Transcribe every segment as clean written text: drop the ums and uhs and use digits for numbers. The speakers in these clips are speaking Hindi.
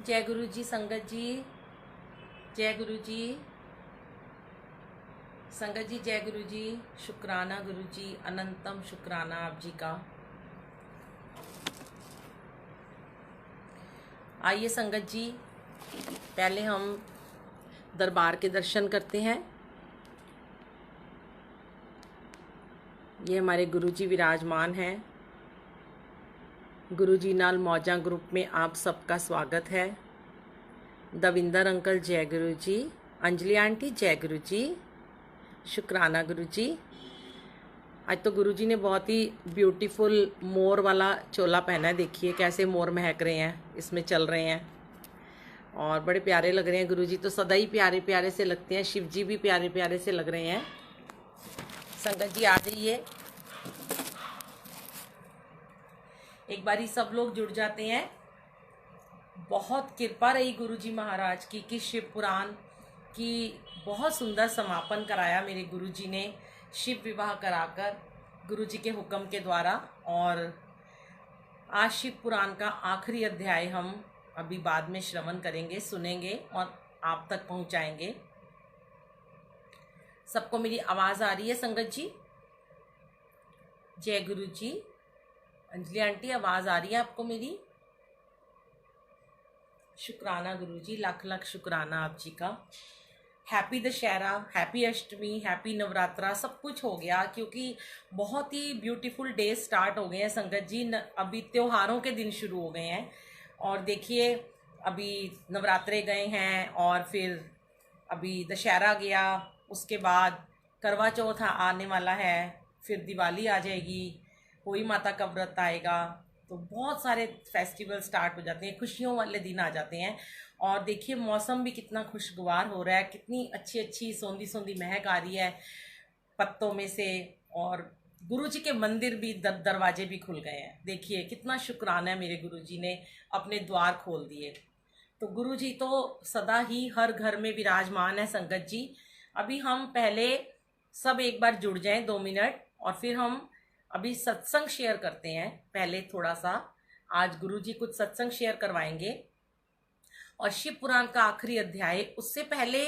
जय गुरु जी संगत जी। जय गुरु जी संगत जी। जय गुरु जी। शुक्राना गुरु जी, अनंतम शुक्राना आप जी का। आइए संगत जी, पहले हम दरबार के दर्शन करते हैं। ये हमारे गुरु जी विराजमान हैं। गुरु जी नाल मौजा ग्रुप में आप सबका स्वागत है। दविंदर अंकल जय गुरु जी। अंजलि आंटी जय गुरु जी। शुक्राना गुरु जी। आज तो गुरु जी ने बहुत ही ब्यूटीफुल मोर वाला चोला पहना है। देखिए कैसे मोर महक रहे हैं, इसमें चल रहे हैं और बड़े प्यारे लग रहे हैं। गुरु जी तो सदा ही प्यारे प्यारे से लगते हैं। शिव जी भी प्यारे प्यारे से लग रहे हैं। संगत जी आ जाइए, एक बारी सब लोग जुड़ जाते हैं। बहुत कृपा रही गुरु जी महाराज की कि शिव पुराण की बहुत सुंदर समापन कराया मेरे गुरु जी ने, शिव विवाह कराकर गुरु जी के हुक्म के द्वारा। और आज शिव पुराण का आखिरी अध्याय हम अभी बाद में श्रवण करेंगे, सुनेंगे और आप तक पहुंचाएंगे। सबको मेरी आवाज़ आ रही है संगत जी? जय गुरु जी। अंजलि आंटी आवाज़ आ रही है आपको मेरी? शुक्राना गुरु जी, लाख लाख शुक्राना आप जी का। हैप्पी दशहरा, हैप्पी अष्टमी, हैप्पी नवरात्रा, सब कुछ हो गया क्योंकि बहुत ही ब्यूटीफुल डे स्टार्ट हो गए हैं संगत जी। अभी त्योहारों के दिन शुरू हो गए हैं और देखिए अभी नवरात्रे गए हैं और फिर अभी दशहरा गया, उसके बाद करवा चौथ आने वाला है, फिर दिवाली आ जाएगी, होई माता का व्रत आएगा। तो बहुत सारे फेस्टिवल स्टार्ट हो जाते हैं, खुशियों वाले दिन आ जाते हैं। और देखिए मौसम भी कितना खुशगवार हो रहा है, कितनी अच्छी अच्छी सौंधी सौंधी महक आ रही है पत्तों में से। और गुरु जी के मंदिर भी दरवाजे भी खुल गए हैं। देखिए कितना शुक्राना है, मेरे गुरु जी ने अपने द्वार खोल दिए। तो गुरु जी तो सदा ही हर घर में विराजमान है संगत जी। अभी हम पहले सब एक बार जुड़ जाएं 2 मिनट और फिर हम अभी सत्संग शेयर करते हैं। पहले थोड़ा सा आज गुरु जी कुछ सत्संग शेयर करवाएंगे और शिव पुराण का आखिरी अध्याय। उससे पहले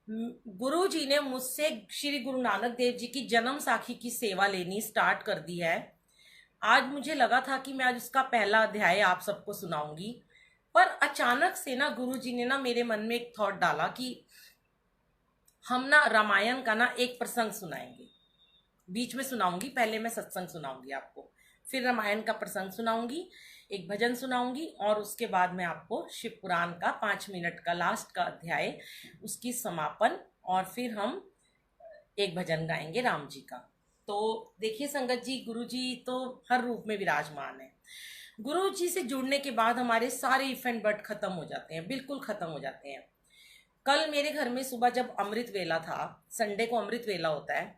गुरु जी ने मुझसे श्री गुरु नानक देव जी की जन्म साखी की सेवा लेनी स्टार्ट कर दी है। आज मुझे लगा था कि मैं आज उसका पहला अध्याय आप सबको सुनाऊंगी, पर अचानक से ना गुरु जी ने ना मेरे मन में एक थॉट डाला कि हम ना रामायण का ना एक प्रसंग सुनाएंगे। बीच में सुनाऊंगी, पहले मैं सत्संग सुनाऊंगी आपको, फिर रामायण का प्रसंग सुनाऊंगी, एक भजन सुनाऊंगी और उसके बाद मैं आपको शिव पुराण का 5 मिनट का लास्ट का अध्याय, उसकी समापन, और फिर हम एक भजन गाएंगे राम जी का। तो देखिए संगत जी, गुरु जी तो हर रूप में विराजमान है। गुरु जी से जुड़ने के बाद हमारे सारे इफेंट बट खत्म हो जाते हैं, बिल्कुल खत्म हो जाते हैं। कल मेरे घर में सुबह जब अमृत वेला था, संडे को अमृत वेला होता है,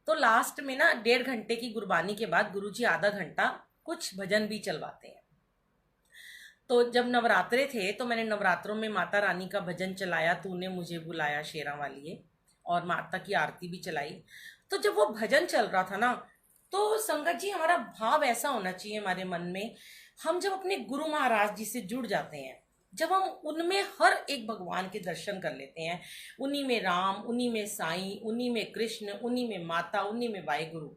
तो लास्ट में ना 1.5 घंटे की गुरबानी के बाद गुरुजी आधा घंटा कुछ भजन भी चलवाते हैं। तो जब नवरात्रे थे तो मैंने नवरात्रों में माता रानी का भजन चलाया, तूने मुझे बुलाया शेरा वालिए, और माता की आरती भी चलाई। तो जब वो भजन चल रहा था ना, तो संगत जी हमारा भाव ऐसा होना चाहिए हमारे मन में, हम जब अपने गुरु महाराज जी से जुड़ जाते हैं, जब हम उनमें हर एक भगवान के दर्शन कर लेते हैं, उन्हीं में राम, उन्हीं में साईं, उन्हीं में कृष्ण, उन्हीं में माता, उन्हीं में वाहिगुरु,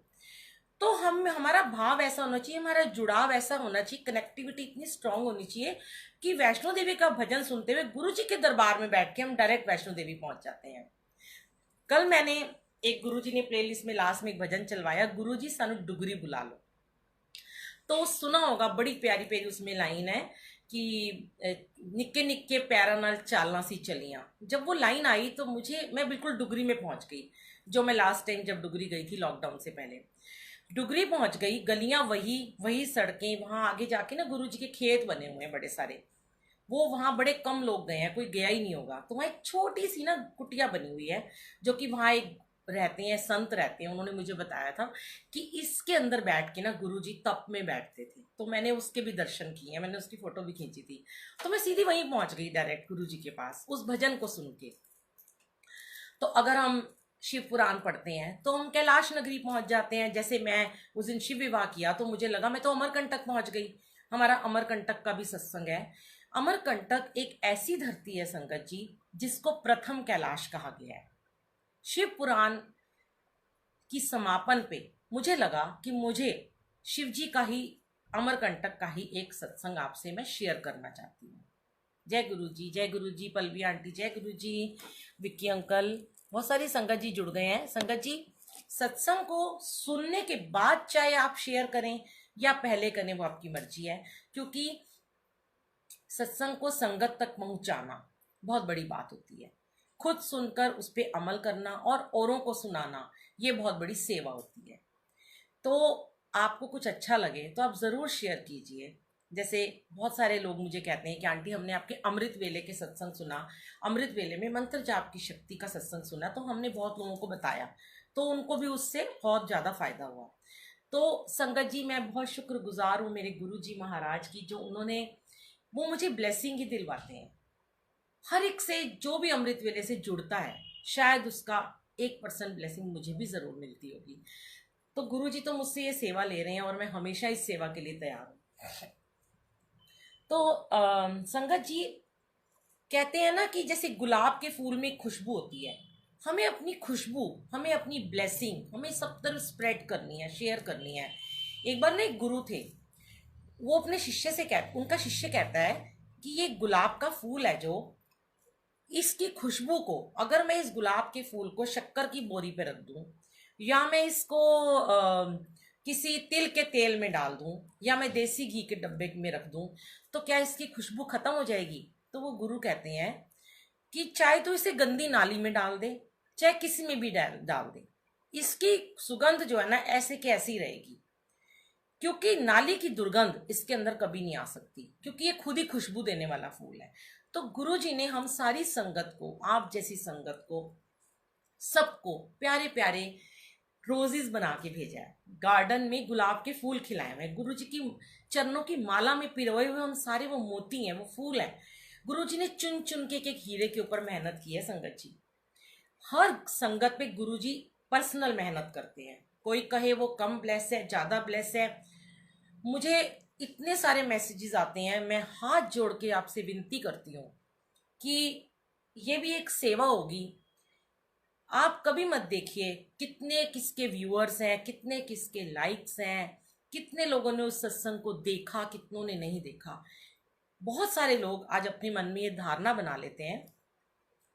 तो हम हमारा भाव ऐसा होना चाहिए, हमारा जुड़ाव ऐसा होना चाहिए, कनेक्टिविटी इतनी स्ट्रांग होनी चाहिए कि वैष्णो देवी का भजन सुनते हुए गुरु जी के दरबार में बैठ के हम डायरेक्ट वैष्णो देवी पहुंच जाते हैं। कल मैंने एक गुरु जी ने प्लेलिस्ट में लास्ट में एक भजन चलवाया, गुरु जी सानू डुगरी बुला लो। तो सुना होगा, बड़ी प्यारी प्यारी उसमें लाइन है कि निक्के निक्के पैरा नाल चालना सी चलियां। जब वो लाइन आई तो मैं बिल्कुल डुगरी में पहुंच गई, जो मैं लास्ट टाइम जब डुगरी गई थी लॉकडाउन से पहले, डुगरी पहुंच गई। गलियां वही वही सड़कें, वहां आगे जाके ना गुरु जी के खेत बने हुए हैं बड़े सारे, वो वहां बड़े कम लोग गए हैं, कोई गया ही नहीं होगा। तो वहां एक छोटी सी ना कुटिया बनी हुई है, जो कि वहां एक रहते हैं, संत रहते हैं। उन्होंने मुझे बताया था कि इसके अंदर बैठ के ना गुरुजी तप में बैठते थे। तो मैंने उसके भी दर्शन किए हैं, मैंने उसकी फोटो भी खींची थी। तो मैं सीधी वहीं पहुंच गई डायरेक्ट गुरुजी के पास, उस भजन को सुन के। तो अगर हम शिव पुराण पढ़ते हैं तो हम कैलाश नगरी पहुंच जाते हैं। जैसे मैं उस दिन शिव विवाह किया तो मुझे लगा मैं तो अमरकंटक पहुंच गई। हमारा अमरकंटक का भी सत्संग है। अमरकंटक एक ऐसी धरती है संगत जी जिसको प्रथम कैलाश कहा गया है। शिव पुराण की समापन पे मुझे लगा कि मुझे शिव जी का ही, अमरकंटक का ही एक सत्संग आपसे मैं शेयर करना चाहती हूँ। जय गुरु जी, जय गुरु जी, पल्लवी आंटी, जय गुरु जी, विक्की अंकल, बहुत सारी संगत जी जुड़ गए हैं। संगत जी, सत्संग को सुनने के बाद चाहे आप शेयर करें या पहले करें, वो आपकी मर्जी है, क्योंकि सत्संग को संगत तक पहुंचाना बहुत बड़ी बात होती है। खुद सुनकर उस पर अमल करना और औरों को सुनाना, ये बहुत बड़ी सेवा होती है। तो आपको कुछ अच्छा लगे तो आप ज़रूर शेयर कीजिए। जैसे बहुत सारे लोग मुझे कहते हैं कि आंटी हमने आपके अमृत वेले के सत्संग सुना, अमृत वेले में मंत्र जाप की शक्ति का सत्संग सुना, तो हमने बहुत लोगों को बताया, तो उनको भी उससे बहुत ज़्यादा फायदा हुआ। तो संगत जी, मैं बहुत शुक्रगुजार हूँ मेरे गुरु जी महाराज की, जो उन्होंने, वो मुझे ब्लेसिंग ही दिलवाते हैं। हर एक से जो भी अमृत वेले से जुड़ता है, शायद उसका 1% ब्लेसिंग मुझे भी ज़रूर मिलती होगी। तो गुरु जी तो मुझसे ये सेवा ले रहे हैं और मैं हमेशा इस सेवा के लिए तैयार हूँ। तो संगत जी, कहते हैं ना कि जैसे गुलाब के फूल में खुशबू होती है, हमें अपनी खुशबू, हमें अपनी ब्लेसिंग, हमें सब तरफ स्प्रेड करनी है, शेयर करनी है। एक बार ना एक गुरु थे, वो अपने शिष्य से उनका शिष्य कहता है कि ये गुलाब का फूल है, जो इसकी खुशबू को, अगर मैं इस गुलाब के फूल को शक्कर की बोरी पे रख दूं, या मैं इसको किसी तिल के तेल में डाल दूं, या मैं देसी घी के डब्बे में रख दूं, तो क्या इसकी खुशबू खत्म हो जाएगी? तो वो गुरु कहते हैं कि चाहे तो इसे गंदी नाली में डाल दे, चाहे किसी में भी डाल दे, इसकी सुगंध जो है ना ऐसे की ऐसी रहेगी, क्योंकि नाली की दुर्गंध इसके अंदर कभी नहीं आ सकती, क्योंकि ये खुद ही खुशबू देने वाला फूल है। तो गुरु जी ने हम सारी संगत को, आप जैसी संगत को, सबको प्यारे प्यारे रोजेस बना के भेजा है, गार्डन में गुलाब के फूल खिलाए हुए हैं। गुरु जी की चरणों की माला में पिरोए हुए हम सारे वो मोती हैं, वो फूल हैं। गुरु जी ने चुन चुन के एक हीरे के ऊपर मेहनत की है संगत जी। हर संगत पे गुरु जी पर्सनल मेहनत करते हैं। कोई कहे वो कम ब्लेस है, ज्यादा ब्लेस है, मुझे इतने सारे मैसेजेस आते हैं। मैं हाथ जोड़ के आपसे विनती करती हूँ कि ये भी एक सेवा होगी। आप कभी मत देखिए कितने किसके व्यूअर्स हैं, कितने किसके लाइक्स हैं, कितने लोगों ने उस सत्संग को देखा, कितनों ने नहीं देखा। बहुत सारे लोग आज अपने मन में ये धारणा बना लेते हैं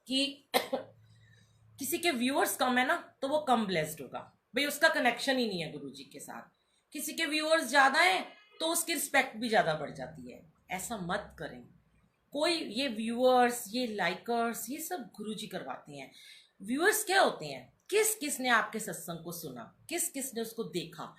कि किसी के व्यूअर्स कम है ना तो वो कम ब्लेस्ड होगा, भाई उसका कनेक्शन ही नहीं है गुरु जी के साथ। किसी के व्यूअर्स ज्यादा हैं तो उसकी रिस्पेक्ट भी ज्यादा बढ़ जाती है। ऐसा मत करें। कोई ये व्यूअर्स, ये लाइकर्स, ये सब गुरु जी करवाते हैं। व्यूअर्स क्या होते हैं? किस किस ने आपके सत्संग को सुना, किस किस ने उसको देखा।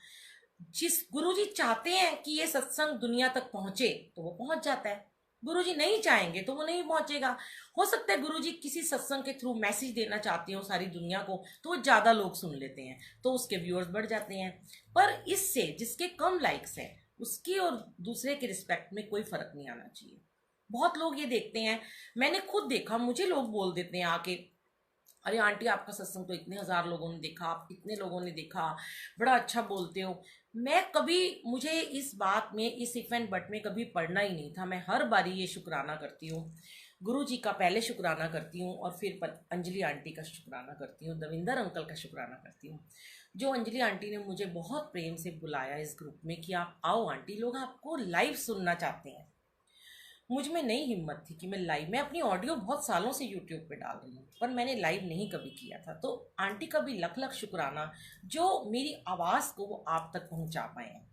जिस गुरुजी चाहते हैं कि ये सत्संग दुनिया तक पहुंचे तो वो पहुंच जाता है, गुरुजी नहीं चाहेंगे तो वो नहीं पहुंचेगा। हो सकता है गुरुजी किसी सत्संग के थ्रू मैसेज देना चाहते हो सारी दुनिया को, तो वो ज्यादा लोग सुन लेते हैं, तो उसके व्यूअर्स बढ़ जाते हैं। पर इससे जिसके कम लाइक्स हैं उसकी और दूसरे के रिस्पेक्ट में कोई फर्क नहीं आना चाहिए। बहुत लोग ये देखते हैं, मैंने खुद देखा, मुझे लोग बोल देते हैं आके, अरे आंटी आपका सत्संग तो इतने हजार लोगों ने देखा, आप इतने लोगों ने देखा, बड़ा अच्छा बोलते हो। मैं कभी, मुझे इस बात में, इस इफ एंड बट में कभी पढ़ना ही नहीं था। मैं हर बारी ये शुक्राना करती हूँ, गुरु जी का पहले शुक्राना करती हूँ और फिर अंजलि आंटी का शुक्राना करती हूँ, दविंदर अंकल का शुक्राना करती हूँ। जो अंजलि आंटी ने मुझे बहुत प्रेम से बुलाया इस ग्रुप में कि आप आओ आंटी, लोग आपको लाइव सुनना चाहते हैं। मुझ में नहीं हिम्मत थी कि मैं लाइव, मैं अपनी ऑडियो बहुत सालों से यूट्यूब पे डाल रही हूँ पर मैंने लाइव नहीं कभी किया था। तो आंटी का भी लख लख शुक्राना जो मेरी आवाज़ को वो आप तक पहुँचा पाए हैं।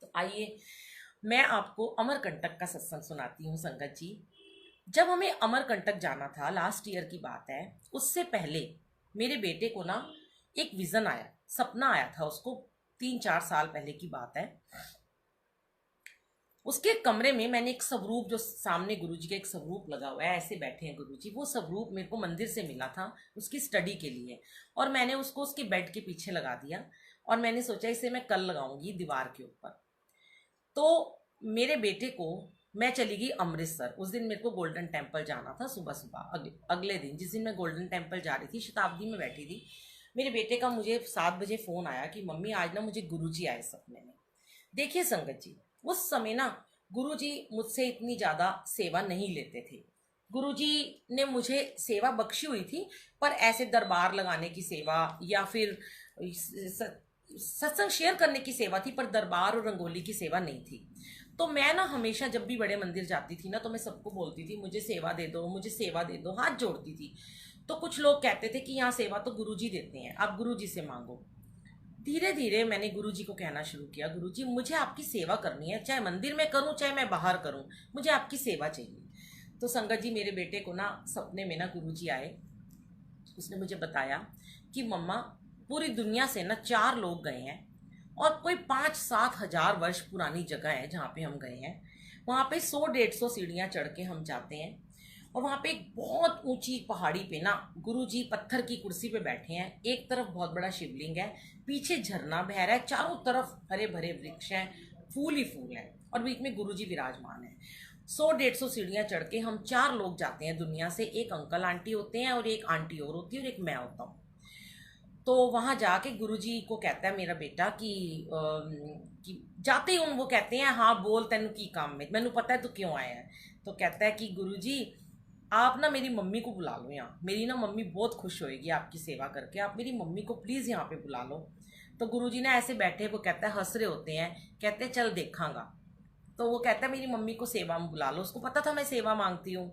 तो आइए मैं आपको अमरकंटक का सत्संग सुनाती हूँ संगत जी। जब हमें अमरकंटक जाना था, लास्ट ईयर की बात है, उससे पहले मेरे बेटे को ना एक विज़न आया, सपना आया था उसको, 3-4 साल पहले की बात है। उसके कमरे में मैंने एक स्वरूप, जो सामने गुरुजी का एक स्वरूप लगा हुआ है, ऐसे बैठे हैं गुरुजी, वो स्वरूप मेरे को मंदिर से मिला था उसकी स्टडी के लिए, और मैंने उसको उसके बेड के पीछे लगा दिया और मैंने सोचा इसे मैं कल लगाऊंगी दीवार के ऊपर। तो मेरे बेटे को, मैं चली गई अमृतसर, उस दिन मेरे को गोल्डन टेम्पल जाना था सुबह सुबह। अगले दिन जिस दिन मैं गोल्डन टेम्पल जा रही थी, शताब्दी में बैठी थी, मेरे बेटे का मुझे 7 बजे फ़ोन आया कि मम्मी आज ना मुझे गुरुजी आए सपने में। देखिए संगत जी, उस समय ना गुरुजी मुझसे इतनी ज़्यादा सेवा नहीं लेते थे। गुरुजी ने मुझे सेवा बख्शी हुई थी, पर ऐसे दरबार लगाने की सेवा या फिर सत्संग शेयर करने की सेवा थी, पर दरबार और रंगोली की सेवा नहीं थी। तो मैं ना हमेशा जब भी बड़े मंदिर जाती थी ना, तो मैं सबको बोलती थी मुझे सेवा दे दो, मुझे सेवा दे दो, हाथ जोड़ती थी। तो कुछ लोग कहते थे कि यहाँ सेवा तो गुरुजी देते हैं, आप गुरुजी से मांगो। धीरे धीरे मैंने गुरुजी को कहना शुरू किया, गुरुजी मुझे आपकी सेवा करनी है, चाहे मंदिर में करूं चाहे मैं बाहर करूं, मुझे आपकी सेवा चाहिए। तो संगत जी, मेरे बेटे को ना सपने में ना गुरुजी आए। उसने मुझे बताया कि मम्मा, पूरी दुनिया से ना 4 लोग गए हैं और कोई 5-7 हजार वर्ष पुरानी जगह है जहाँ पे हम गए हैं। वहाँ पे 100-150 सीढ़ियाँ चढ़ के हम जाते हैं और वहाँ पे एक बहुत ऊंची पहाड़ी पे ना गुरुजी पत्थर की कुर्सी पे बैठे हैं। एक तरफ बहुत बड़ा शिवलिंग है, पीछे झरना बह रहा है, चारों तरफ हरे भरे वृक्ष हैं, फूल ही फूल है और बीच में गुरुजी विराजमान है। 100-150 सीढ़ियाँ चढ़ के हम 4 लोग जाते हैं दुनिया से। एक अंकल आंटी होते हैं और एक आंटी और होती है और एक मैं होता हूँ। तो वहां जाके गुरुजी को कहता है मेरा बेटा कि जाते ही वो कहते हैं हाँ बोल, तेनू की काम में, मैनू पता है तू क्यों आया है। तो कहता है कि गुरुजी आप ना मेरी मम्मी को बुला लो यहाँ, मेरी ना मम्मी बहुत खुश होएगी आपकी सेवा करके, आप मेरी मम्मी को प्लीज़ यहाँ पे बुला लो। तो गुरुजी ने ऐसे बैठे, वो कहता है, हंस रहे होते हैं, कहते हैं चल देखांगा। तो वो कहता है मेरी मम्मी को सेवा में बुला लो, उसको पता था मैं सेवा मांगती हूँ।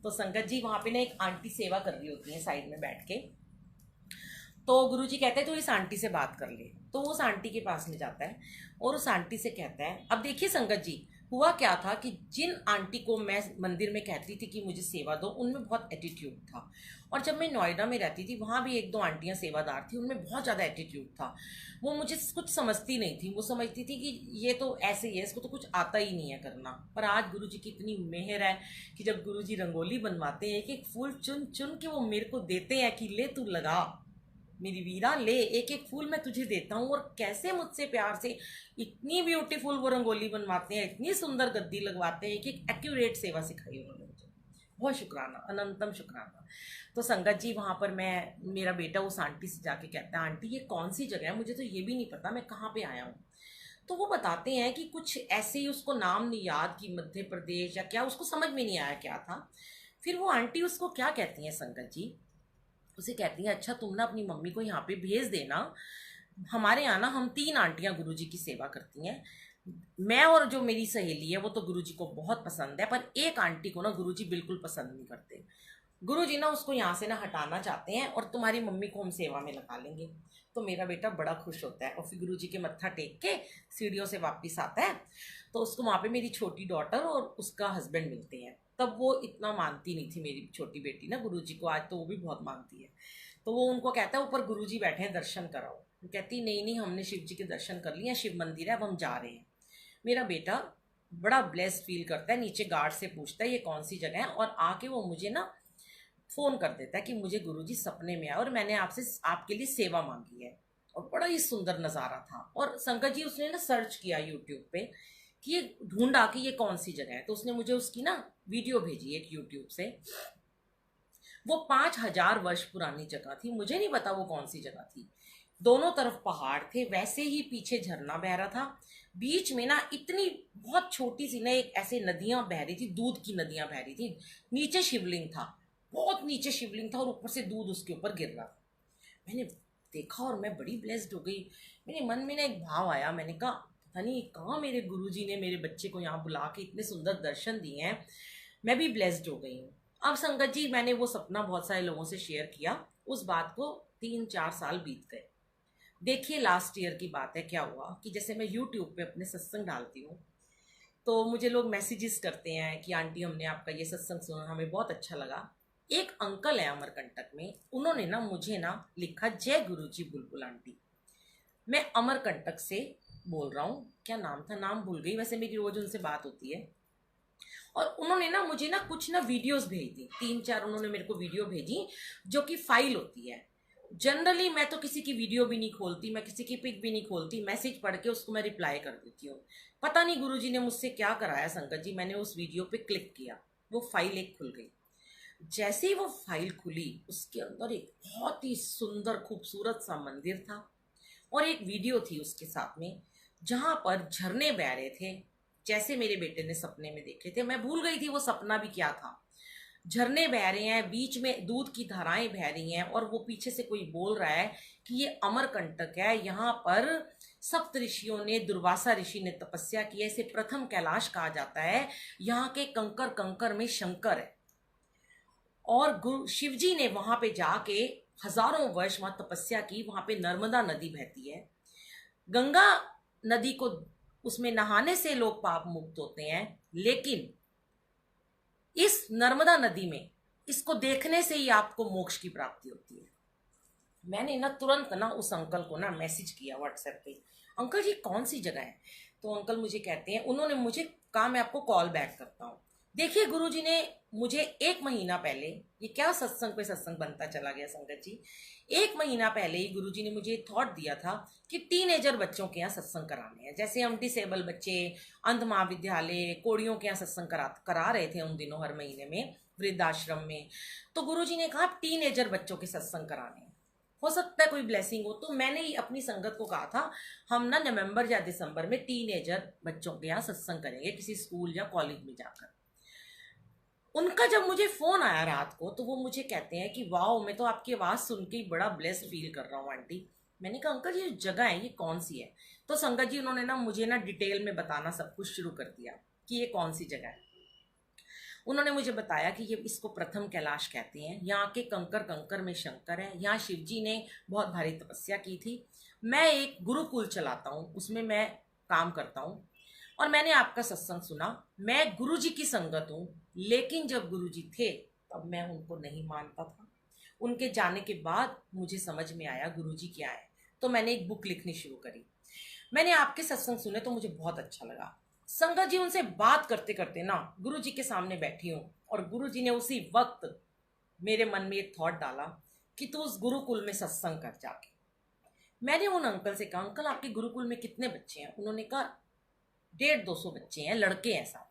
तो संगत जी, वहाँ पे ना एक आंटी सेवा कर रही होती है साइड में बैठ के। तो गुरुजी कहते हैं तो इस आंटी से बात कर ले। तो वो उस आंटी के पास ले जाता है और उस आंटी से कहता है, अब देखिए संगत जी, हुआ क्या था कि जिन आंटी को मैं मंदिर में कहती थी कि मुझे सेवा दो, उनमें बहुत एटीट्यूड था। और जब मैं नोएडा में रहती थी, वहाँ भी 1-2 आंटियाँ सेवादार थी, उनमें बहुत ज़्यादा एटीट्यूड था। वो मुझे कुछ समझती नहीं थी, वो समझती थी कि ये तो ऐसे ही है, इसको तो कुछ आता ही नहीं है करना। पर आज गुरुजी की इतनी मेहर है कि जब गुरुजी रंगोली बनवाते हैं, एक एक फूल चुन चुन के वो मेरे को देते हैं कि ले तू लगा मेरी वीरा, ले एक एक फूल मैं तुझे देता हूँ। और कैसे मुझसे प्यार से इतनी ब्यूटीफुल वो रंगोली बनवाते हैं, इतनी सुंदर गद्दी लगवाते हैं, एक एक्यूरेट सेवा सिखाई उन्होंने मुझे। बहुत शुक्राना, अनंतम शुक्राना। तो संगत जी, वहाँ पर मेरा बेटा उस आंटी से जाके कहता है, आंटी ये कौन सी जगह है, मुझे तो ये भी नहीं पता मैं कहाँ पे आया हूँ। तो वो बताते हैं कि कुछ ऐसे ही, उसको नाम नहीं याद कि मध्य प्रदेश या क्या, उसको समझ में नहीं आया क्या था। फिर वो आंटी उसको क्या कहती हैं संगत जी, उसे कहती हैं, अच्छा तुम ना अपनी मम्मी को यहाँ पे भेज देना, हमारे यहाँ ना हम 3 आंटियाँ गुरुजी की सेवा करती हैं। मैं और जो मेरी सहेली है वो तो गुरुजी को बहुत पसंद है, पर एक आंटी को ना गुरुजी बिल्कुल पसंद नहीं करते। गुरुजी ना उसको यहाँ से ना हटाना चाहते हैं और तुम्हारी मम्मी को हम सेवा में लगा लेंगे। तो मेरा बेटा बड़ा खुश होता है और फिर गुरुजी के मत्था टेक के सीढ़ियों से वापस आता है। तो उसको वहाँ पे मेरी छोटी डॉटर और उसका हस्बैंड मिलते हैं। तब वो इतना मानती नहीं थी मेरी छोटी बेटी ना गुरुजी को, आज तो वो भी बहुत मानती है। तो वो उनको कहता है ऊपर गुरुजी बैठे हैं, दर्शन कराओ। वो कहती नहीं नहीं, हमने शिव जी के दर्शन कर लिए, शिव मंदिर है, अब हम जा रहे हैं। मेरा बेटा बड़ा ब्लेस्ड फील करता है, नीचे गार्ड से पूछता है ये कौन सी जगह है, और आके वो मुझे ना फोन कर देता है कि मुझे गुरुजी सपने में आया और मैंने आपसे आपके लिए सेवा मांगी है। और बड़ा ही सुंदर नज़ारा था। और संगत जी, उसने ना सर्च किया यूट्यूब पे कि ये ढूंढा कि ये कौन सी जगह है, तो उसने मुझे उसकी ना वीडियो भेजी एक यूट्यूब से। वो 5000 वर्ष पुरानी जगह थी, मुझे नहीं पता वो कौन सी जगह थी। दोनों तरफ पहाड़ थे, वैसे ही पीछे झरना बह रहा था, बीच में ना इतनी बहुत छोटी सी ना एक ऐसे नदियां बह रही थी, दूध की नदियां बह रही थी। नीचे शिवलिंग था, बहुत नीचे शिवलिंग था और ऊपर से दूध उसके ऊपर गिर रहा था। मैंने देखा और मैं बड़ी ब्लेस्ड हो गई। मेरे मन में ना एक भाव आया, मैंने कहा पता नहीं कहाँ मेरे गुरुजी ने मेरे बच्चे को यहाँ बुला के इतने सुंदर दर्शन दिए हैं, मैं भी ब्लेस्ड हो गई हूँ। अब संगत जी, मैंने वो सपना बहुत सारे लोगों से शेयर किया, उस बात को 3-4 साल बीत गए। देखिए लास्ट ईयर की बात है, क्या हुआ कि जैसे मैं यूट्यूब पे अपने सत्संग डालती हूँ, तो मुझे लोग मैसेजेस करते हैं कि आंटी हमने आपका ये सत्संग सुना, हमें बहुत अच्छा लगा। एक अंकल है अमरकंटक में, उन्होंने ना मुझे ना लिखा, जय गुरुजी बुलबुल आंटी, मैं अमरकंटक से बोल रहा हूँ, क्या नाम था, नाम भूल गई, वैसे मेरी रोज उनसे बात होती है। और उन्होंने ना मुझे ना कुछ ना वीडियोस भेज दी, 3-4 उन्होंने मेरे को वीडियो भेजी जो कि फाइल होती है। जनरली मैं तो किसी की वीडियो भी नहीं खोलती, मैं किसी की पिक भी नहीं खोलती, मैसेज पढ़ के उसको मैं रिप्लाई कर देती हूँ। पता नहीं गुरुजी ने मुझसे क्या कराया संगत जी, मैंने उस वीडियो पे क्लिक किया, वो फाइल एक खुल गई। जैसे ही वो फाइल खुली, उसके अंदर एक बहुत ही सुंदर खूबसूरत सा मंदिर था और एक वीडियो थी उसके साथ में, जहाँ पर झरने बह रहे थे, जैसे मेरे बेटे ने सपने में देखे थे। मैं भूल गई थी वो सपना भी क्या था। झरने बह रहे हैं, बीच में दूध की धाराएं बह रही हैं, और वो पीछे से कोई बोल रहा है कि ये अमरकंटक है, यहाँ पर सप्त ऋषियों ने, दुर्वासा ऋषि ने तपस्या की है, इसे प्रथम कैलाश कहा जाता है, यहाँ के कंकर कंकर में शंकर है। और गुरु शिव जी ने वहां पे जाके हजारों वर्ष वहां तपस्या की। वहां पे नर्मदा नदी बहती है। गंगा नदी को, उसमें नहाने से लोग पाप मुक्त होते हैं, लेकिन इस नर्मदा नदी में इसको देखने से ही आपको मोक्ष की प्राप्ति होती है। मैंने ना तुरंत ना उस अंकल को ना मैसेज किया व्हाट्सएप पे, अंकल जी कौन सी जगह है। तो अंकल मुझे कहते हैं, उन्होंने मुझे कहा मैं आपको कॉल बैक करता हूँ। देखिए गुरुजी ने मुझे 1 महीना पहले, ये क्या सत्संग पे सत्संग बनता चला गया संगत जी, 1 महीना पहले ही गुरुजी ने मुझे थॉट दिया था कि टीनेजर बच्चों के यहाँ सत्संग कराने हैं। जैसे हम डिसेबल बच्चे अंध महाविद्यालय, कोड़ियों के यहाँ सत्संग करा रहे थे उन दिनों हर महीने में वृद्धाश्रम में, तो गुरुजी ने कहा टीनेजर बच्चों के सत्संग कराने हैं, हो सकता है कोई ब्लेसिंग हो। तो मैंने ही अपनी संगत को कहा था हम ना नवंबर या दिसंबर में टीनेजर बच्चों के यहाँ सत्संग करेंगे किसी स्कूल या कॉलेज में जाकर। उनका जब मुझे फोन आया रात को, तो वो मुझे कहते हैं कि वाओ, मैं तो आपकी आवाज़ सुन के ही बड़ा ब्लेस्ड फील कर रहा हूँ आंटी। मैंने कहा अंकल ये जगह है ये कौन सी है। तो संगत जी उन्होंने ना मुझे ना डिटेल में बताना सब कुछ शुरू कर दिया कि ये कौन सी जगह है। उन्होंने मुझे बताया कि ये इसको प्रथम कैलाश कहते हैं, यहाँ के कंकर कंकर में शंकर है, यहाँ शिव जी ने बहुत भारी तपस्या की थी। मैं एक गुरुकुल चलाता हूँ, उसमें मैं काम करता हूँ, और मैंने आपका सत्संग सुना। मैं गुरुजी की संगत हूँ, लेकिन जब गुरुजी थे तब मैं उनको नहीं मानता था। उनके जाने के बाद मुझे समझ में आया गुरुजी क्या है, तो मैंने एक बुक लिखनी शुरू करी। मैंने आपके सत्संग सुने तो मुझे बहुत अच्छा लगा। संगत जी उनसे बात करते करते ना गुरुजी के सामने बैठी हूँ, और गुरुजी ने उसी वक्त मेरे मन में एक थॉट डाला कि तू उस गुरुकुल में सत्संग कर जाके। मैंने उन अंकल से कहा अंकल आपके गुरुकुल में कितने बच्चे हैं। उन्होंने कहा 150-200 बच्चे हैं, लड़के हैं सारे।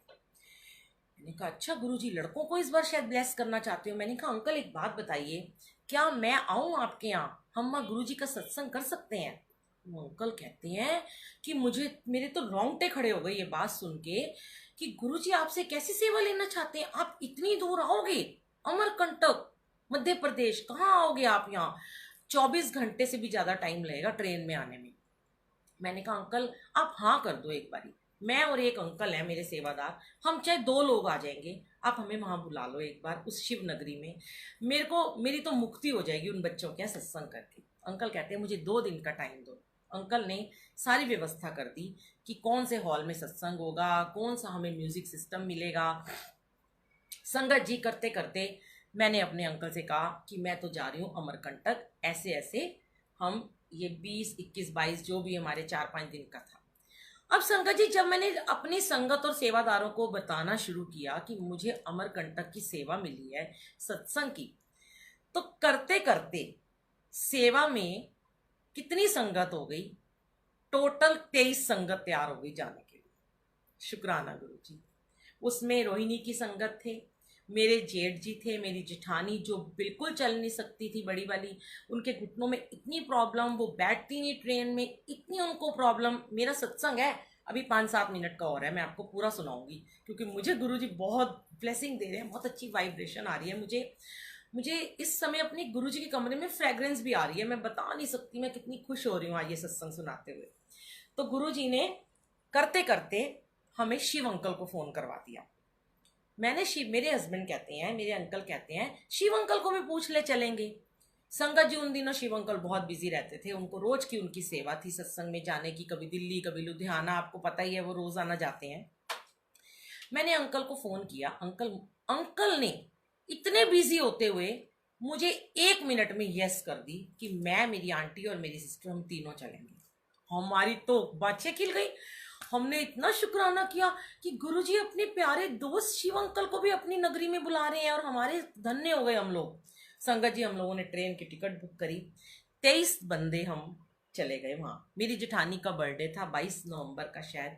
मैंने कहा अच्छा गुरुजी लड़कों को इस बार शायद ब्लेस करना चाहते हो। मैंने कहा अंकल एक बात बताइए, क्या मैं आऊं आपके यहाँ, हम माँ गुरुजी का सत्संग कर सकते हैं। वो अंकल कहते हैं कि मेरे तो रोंगटे खड़े हो गए ये बात सुन के कि गुरुजी आपसे कैसी सेवा लेना चाहते हैं, आप इतनी दूर आओगे, अमरकंटक मध्य प्रदेश, कहाँ आओगे आप यहाँ, 24 घंटे से भी ज्यादा टाइम लगेगा ट्रेन में आने में। मैंने कहा अंकल आप हाँ कर दो एक बारी, मैं और एक अंकल हैं मेरे सेवादार, हम चाहे 2 लोग आ जाएंगे, आप हमें वहां बुला लो एक बार उस शिव नगरी में, मेरी तो मुक्ति हो जाएगी उन बच्चों के यहाँ सत्संग करके। अंकल कहते हैं मुझे 2 दिन का टाइम दो। अंकल ने सारी व्यवस्था कर दी कि कौन से हॉल में सत्संग होगा, कौन सा हमें म्यूजिक सिस्टम मिलेगा। संगत जी करते करते मैंने अपने अंकल से कहा कि मैं तो जा रही हूँ अमरकंटक, ऐसे ऐसे हम ये 20, 21, 22 जो भी हमारे 4-5 दिन का था। अब संगत जी जब मैंने अपनी संगत और सेवादारों को बताना शुरू किया कि मुझे अमरकंटक की सेवा मिली है सत्संग की, तो करते करते सेवा में कितनी संगत हो गई, टोटल 23 संगत तैयार हो गई जाने के लिए। शुक्राना गुरु जी। उसमें रोहिणी की संगत थे, मेरे जेठ जी थे, मेरी जेठानी जो बिल्कुल चल नहीं सकती थी बड़ी वाली, उनके घुटनों में इतनी प्रॉब्लम, वो बैठती नहीं ट्रेन में, इतनी उनको प्रॉब्लम। मेरा सत्संग है अभी 5-7 मिनट का और है, मैं आपको पूरा सुनाऊंगी क्योंकि मुझे गुरुजी बहुत ब्लेसिंग दे रहे हैं, बहुत अच्छी वाइब्रेशन आ रही है मुझे इस समय अपने गुरुजी के कमरे में फ्रेग्रेंस भी आ रही है, मैं बता नहीं सकती मैं कितनी खुश हो रही हूँ आज ये सत्संग सुनाते हुए। तो गुरुजी ने करते करते हमें शिव अंकल को फोन करवा दिया। मैंने मेरे हस्बैंड कहते हैं, मेरे अंकल कहते हैं शिव अंकल को भी पूछ ले चलेंगे। संगत जी उन दिनों शिव अंकल बहुत बिजी रहते थे, उनको रोज की उनकी सेवा थी सत्संग में जाने की, कभी दिल्ली कभी लुधियाना, आपको पता ही है वो रोजाना जाते हैं। मैंने अंकल को फोन किया, अंकल ने इतने बिजी होते हुए मुझे 1 मिनट में यस कर दी कि मैं, मेरी आंटी और मेरी सिस्टर हम तीनों चलेंगे। हमारी तो बातें खिल गई, हमने इतना शुक्राना किया कि गुरुजी अपने प्यारे दोस्त शिव अंकल को भी अपनी नगरी में बुला रहे हैं, और हमारे धन्य हो गए हम लोग। संगत जी हम लोगों ने ट्रेन की टिकट बुक करी, 23 बंदे हम चले गए वहां। मेरी जेठानी का बर्थडे था 22 नवंबर का शायद।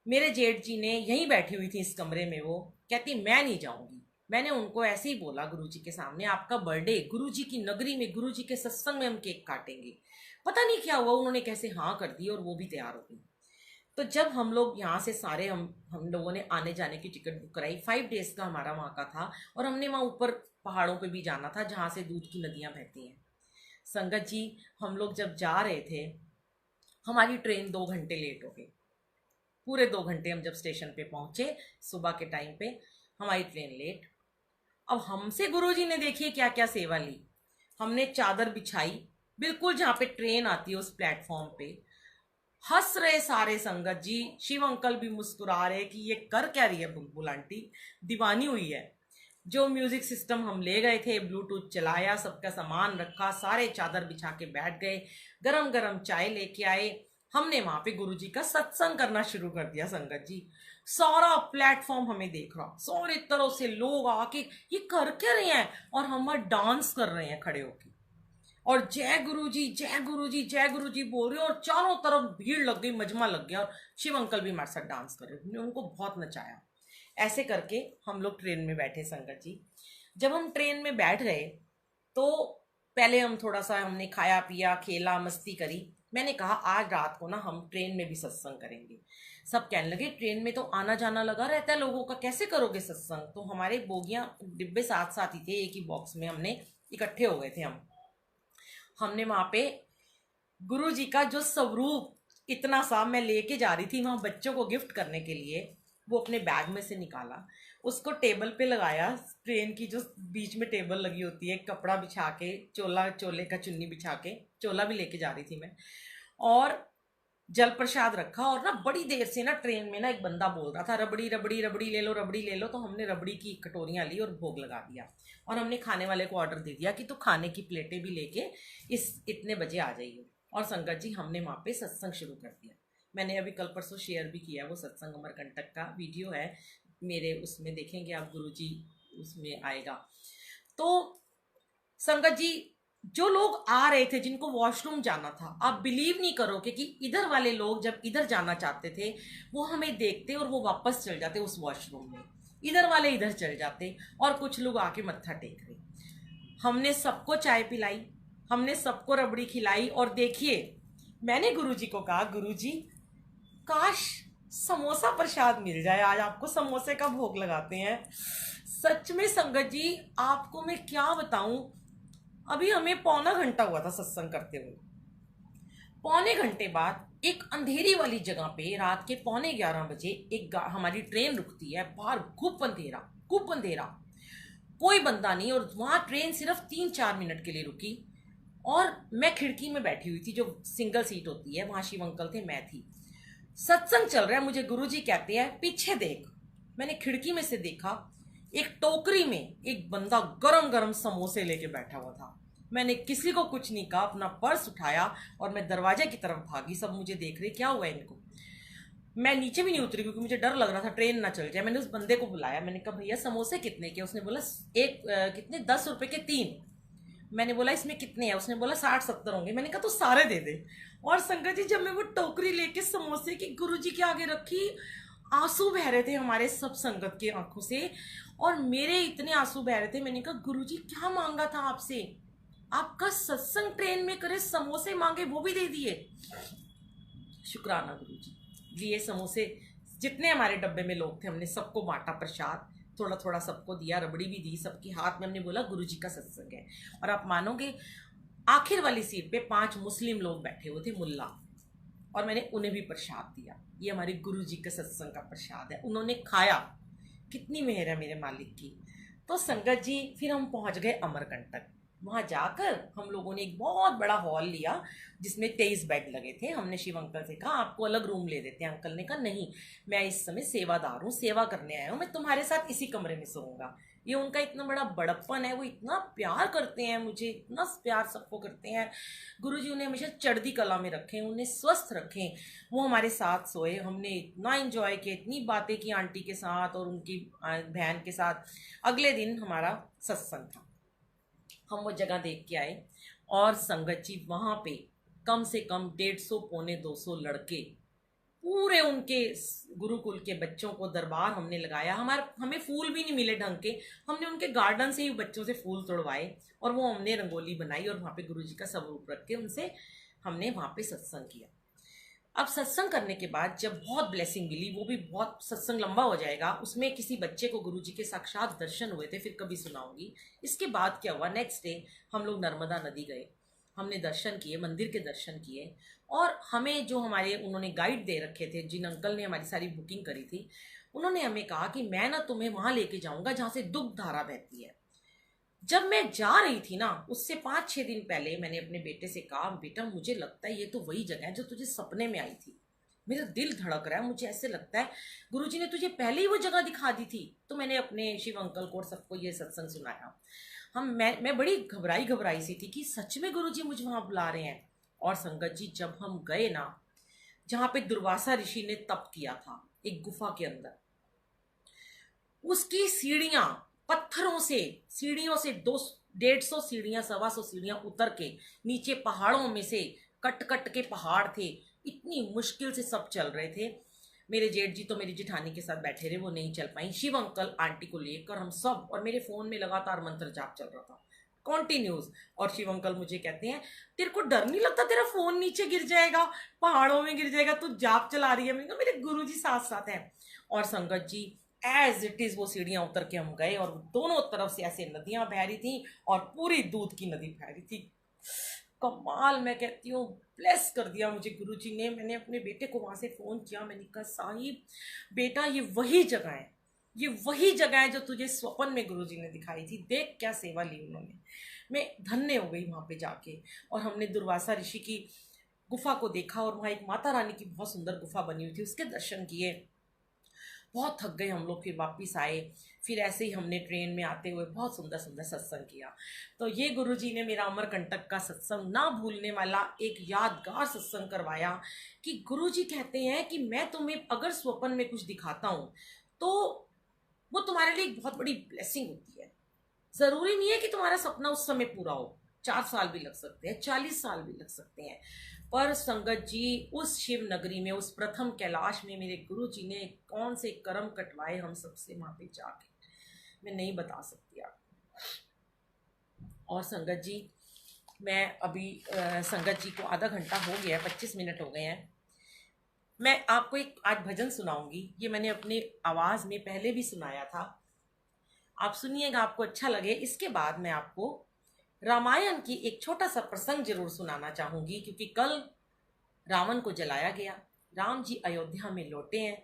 मेरे जेठ जी ने यहीं बैठी हुई थी इस कमरे में, वो कहती मैं नहीं जाऊंगी। मैंने उनको ऐसे ही बोला गुरुजी के सामने, आपका बर्थडे गुरुजी की नगरी में, गुरुजी के सत्संग में हम केक काटेंगे। पता नहीं क्या हुआ, उन्होंने कैसे हाँ कर दी और वो भी तैयार हो गई। तो जब हम लोग यहाँ से सारे हम लोगों ने आने जाने की टिकट बुक कराई, 5 डेज का हमारा वहाँ का था, और हमने वहाँ ऊपर पहाड़ों पे भी जाना था जहाँ से दूध की नदियाँ बहती हैं। संगत जी, हम लोग जब जा रहे थे, हमारी ट्रेन 2 घंटे लेट हो गई। पूरे 2 घंटे हम जब स्टेशन पे पहुंचे सुबह के टाइम पे, हमारी ट्रेन लेट। अब हमसे गुरुजी ने देखिए क्या क्या सेवा ली। हमने चादर बिछाई बिल्कुल जहाँ पे ट्रेन आती है उस प्लेटफॉर्म पे। हंस रहे सारे संगत जी, शिव अंकल भी मुस्कुरा रहे कि ये कर क्या रही है बुलबुल आंटी, दीवानी हुई है। जो म्यूजिक सिस्टम हम ले गए थे, ब्लूटूथ चलाया, सबका सामान रखा, सारे चादर बिछा के बैठ गए, गरम गरम चाय लेके आए। हमने वहां पे गुरुजी का सत्संग करना शुरू कर दिया। संगत जी, सारा प्लेटफॉर्म हमें देख रहा, सारे तरह से लोग आके ये कर क्या रहे हैं, और हम डांस कर रहे हैं खड़े होके, और जय गुरुजी जय गुरुजी जय गुरुजी बोल रहे हैं, और चारों तरफ भीड़ लग गई, मजमा लग गया, और शिव अंकल भी हमारे साथ डांस कर रहे। हमने उनको बहुत नचाया। ऐसे करके हम लोग ट्रेन में बैठे। संगत जी, जब हम ट्रेन में बैठ गए तो पहले हम थोड़ा सा हमने खाया पिया, खेला, मस्ती करी। मैंने कहा आज रात को ना हम ट्रेन में भी सत्संग करेंगे। सब कहने लगे ट्रेन में तो आना जाना लगा रहता है लोगों का, कैसे करोगे सत्संग। तो हमारे बोगियां डिब्बे साथ साथ ही थे, एक ही बॉक्स में हमने इकट्ठे हो गए थे। हमने वहां पे गुरु जी का जो स्वरूप इतना सा मैं लेके जा रही थी वहां बच्चों को गिफ्ट करने के लिए, वो अपने बैग में से निकाला, उसको टेबल पे लगाया। ट्रेन की जो बीच में टेबल लगी होती है, कपड़ा बिछा के, चोले का चुन्नी बिछा के, चोला भी लेके जा रही थी मैं, और जल प्रसाद रखा। और ना बड़ी देर से ना ट्रेन में ना एक बंदा बोल रहा था रबड़ी रबड़ी रबड़ी ले लो, रबड़ी ले लो। तो हमने रबड़ी की कटोरियां ली और भोग लगा दिया, और हमने खाने वाले को ऑर्डर दे दिया कि तो खाने की प्लेटें भी लेके इतने बजे आ जाइए। और संगत जी, हमने वहाँ पे सत्संग शुरू कर दिया। मैंने अभी कल परसों शेयर भी किया, वो सत्संग अमरकंटक का वीडियो है मेरे, उसमें देखेंगे आप, गुरुजी उसमें आएगा। तो संगत जी, जो लोग आ रहे थे जिनको वॉशरूम जाना था, आप बिलीव नहीं करोगे कि इधर वाले लोग जब इधर जाना चाहते थे वो हमें देखते और वो वापस चल जाते उस वॉशरूम में, इधर वाले इधर चल जाते, और कुछ लोग आके मत्था टेक रहे। हमने सबको चाय पिलाई, हमने सबको रबड़ी खिलाई, और देखिए मैंने गुरुजी को कहा गुरुजी काश समोसा प्रसाद मिल जाए, आज आपको समोसे का भोग लगाते हैं। सच में संगत जी, आपको मैं क्या बताऊं, अभी हमें पौना घंटा हुआ था सत्संग करते हुए। पौने घंटे बाद एक अंधेरी वाली जगह पे रात के 11:15 बजे एक हमारी ट्रेन रुकती है। बाहर खूब अंधेरा, खूब अंधेरा, कोई बंदा नहीं, और वहां ट्रेन सिर्फ 3-4 मिनट के लिए रुकी। और मैं खिड़की में बैठी हुई थी, जो सिंगल सीट होती है, वहां शिव अंकल थे, मैं थी। सत्संग चल रहा है, मुझे गुरुजी कहते हैं पीछे देख। मैंने खिड़की में से देखा, एक टोकरी में एक बंदा गरम गरम समोसे लेके बैठा हुआ था। मैंने किसी को कुछ नहीं कहा, अपना पर्स उठाया और मैं दरवाजे की तरफ भागी। सब मुझे देख रहे, क्या हुआ इनको। मैं नीचे भी नहीं उतरी क्योंकि मुझे डर लग रहा था ट्रेन ना चल जाए। मैंने उस बंदे को बुलाया, मैंने कहा भैया समोसे कितने के। उसने बोला कितने, 10 रुपए के 3। मैंने बोला इसमें कितने हैं। उसने बोला 60-70 होंगे। मैंने कहा तो सारे दे दे। और संगत जी, जब मैं वो टोकरी लेके समोसे की गुरुजी के आगे रखी, आंसू बह रहे थे हमारे सब संगत के आंखों से, और मेरे इतने आंसू बह रहे थे। मैंने कहा गुरुजी क्या मांगा था आपसे, आपका सत्संग ट्रेन में करे, समोसे मांगे वो भी दे दिए। शुक्राना गुरुजी। लिए समोसे, जितने हमारे डब्बे में लोग थे हमने सबको बांटा प्रसाद, थोड़ा थोड़ा सबको दिया, रबड़ी भी दी सबके हाथ में। हमने बोला गुरुजी का सत्संग है। और आप मानोगे, आखिर वाली सीट पे 5 मुस्लिम लोग बैठे हुए थे, मुल्ला, और मैंने उन्हें भी प्रसाद दिया। ये हमारे गुरुजी के सत्संग का प्रसाद है। उन्होंने खाया, कितनी मेहर है मेरे मालिक की। तो संगत जी, फिर हम पहुंच गए अमरकंटक। वहां जाकर हम लोगों ने एक बहुत बड़ा हॉल लिया जिसमें 23 बेड लगे थे। हमने शिव अंकल से कहा आपको अलग रूम ले देते हैं। अंकल ने कहा नहीं, मैं इस समय सेवादार हूँ, सेवा करने आया हूँ, मैं तुम्हारे साथ इसी कमरे में सोऊंगा। ये उनका इतना बड़ा बड़प्पन है, वो इतना प्यार करते हैं मुझे, इतना प्यार सबको करते हैं। गुरुजी उन्हें हमेशा चढ़ती कला में रखें, उन्हें स्वस्थ रखें। वो हमारे साथ सोए, हमने इतना एंजॉय किया, इतनी बातें की आंटी के साथ और उनकी बहन के साथ। अगले दिन हमारा सत्संग था, हम वो जगह देख के आए। और संगत जी, वहां पे कम से कम 150-200 लड़के, पूरे उनके गुरुकुल के बच्चों को दरबार हमने लगाया। हमें फूल भी नहीं मिले ढंग के, हमने उनके गार्डन से ही बच्चों से फूल तोड़वाए, और वो हमने रंगोली बनाई और वहाँ पे गुरुजी का स्वरूप रख के उनसे हमने वहाँ पे सत्संग किया। अब सत्संग करने के बाद जब बहुत ब्लेसिंग मिली, वो भी बहुत, सत्संग लंबा हो जाएगा, उसमें किसी बच्चे को गुरुजी के साक्षात दर्शन हुए थे, फिर कभी सुनाऊंगी। इसके बाद क्या हुआ, नेक्स्ट डे हम लोग नर्मदा नदी गए, हमने दर्शन किए, मंदिर के दर्शन किए। और हमें जो हमारे उन्होंने गाइड दे रखे थे, जिन अंकल ने हमारी सारी बुकिंग करी थी, उन्होंने हमें कहा कि मैं ना तुम्हें वहां लेके जाऊंगा जहां से दुग्ध धारा बहती है। जब मैं जा रही थी ना, उससे 5-6 दिन पहले मैंने अपने बेटे से कहा, बेटा मुझे लगता है ये तो वही जगह है जो तुझे सपने में आई थी। मेरा दिल धड़क रहा है, मुझे ऐसे लगता है गुरुजी ने तुझे पहले ही वो जगह दिखा दी थी। तो मैंने अपने शिव अंकल को और सबको ये सत्संग सुनाया। मैं बड़ी घबराई घबराई सी थी कि सच में गुरुजी मुझे वहां बुला रहे हैं। और संगत जी, जब हम गए ना, जहां पे दुर्वासा ऋषि ने तप किया था, एक गुफा के अंदर, उसकी सीढ़ियां, पत्थरों से, सीढ़ियों से 150 सीढ़ियां, 125 सीढ़ियां उतर के नीचे पहाड़ों में से कट कट के पहाड़ थे, इतनी मुश्किल से सब चल रहे थे। मेरे जेठ जी तो मेरी जिठानी के साथ बैठे रहे, वो नहीं चल पाई। शिव अंकल आंटी को लेकर हम सब, और मेरे फोन में लगातार मंत्र जाप चल रहा था, कॉन्टिन्यूस। और शिव अंकल मुझे कहते हैं, तेरे को डर नहीं लगता तेरा फोन नीचे गिर जाएगा, पहाड़ों में गिर जाएगा, तू जाप चला रही है? मैंने कहा मेरे गुरुजी साथ साथ हैं। और संगत जी, एज इट इज वो सीढ़ियां उतर के हम गए, और दोनों तरफ से ऐसे नदियां बह रही थी, और पूरी दूध की नदी बह रही थी। कमाल, मैं कहती हूँ ब्लेस कर दिया मुझे गुरुजी ने। मैंने अपने बेटे को वहां से फोन किया, मैंने कहा साहिब बेटा, ये वही जगह है, ये वही जगह है जो तुझे स्वप्न में गुरुजी ने दिखाई थी। देख क्या सेवा ली उन्होंने। मैं धन्य हो गई वहां पे जाके। और हमने दुर्वासा ऋषि की गुफा को देखा, और वहां एक माता रानी की बहुत सुंदर गुफा बनी हुई थी, उसके दर्शन किए। बहुत थक गए हम लोग, फिर वापस आए। फिर ऐसे ही हमने ट्रेन में आते हुए बहुत सुंदर सुंदर सत्संग किया। तो ये गुरुजी ने मेरा अमरकंटक का सत्संग, ना भूलने वाला एक यादगार सत्संग करवाया। कि गुरुजी कहते हैं कि मैं तुम्हें अगर स्वप्न में कुछ दिखाता हूँ तो वो तुम्हारे लिए एक बहुत बड़ी ब्लेसिंग होती है। जरूरी नहीं है कि तुम्हारा सपना उस समय पूरा हो, 4 साल भी लग सकते हैं, 40 साल भी लग सकते हैं। पर संगत जी, उस शिव नगरी में, उस प्रथम कैलाश में मेरे गुरु जी ने कौन से कर्म कटवाए हम सबसे वहां पे जाके, मैं नहीं बता सकती आप। और संगत जी, मैं अभी संगत जी को आधा घंटा हो गया है, 25 मिनट हो गए हैं। मैं आपको एक आज भजन सुनाऊंगी, ये मैंने अपने आवाज में पहले भी सुनाया था, आप सुनिएगा, आपको अच्छा लगे। इसके बाद मैं आपको रामायण की एक छोटा सा प्रसंग जरूर सुनाना चाहूंगी, क्योंकि कल रावण को जलाया गया, राम जी अयोध्या में लौटे हैं।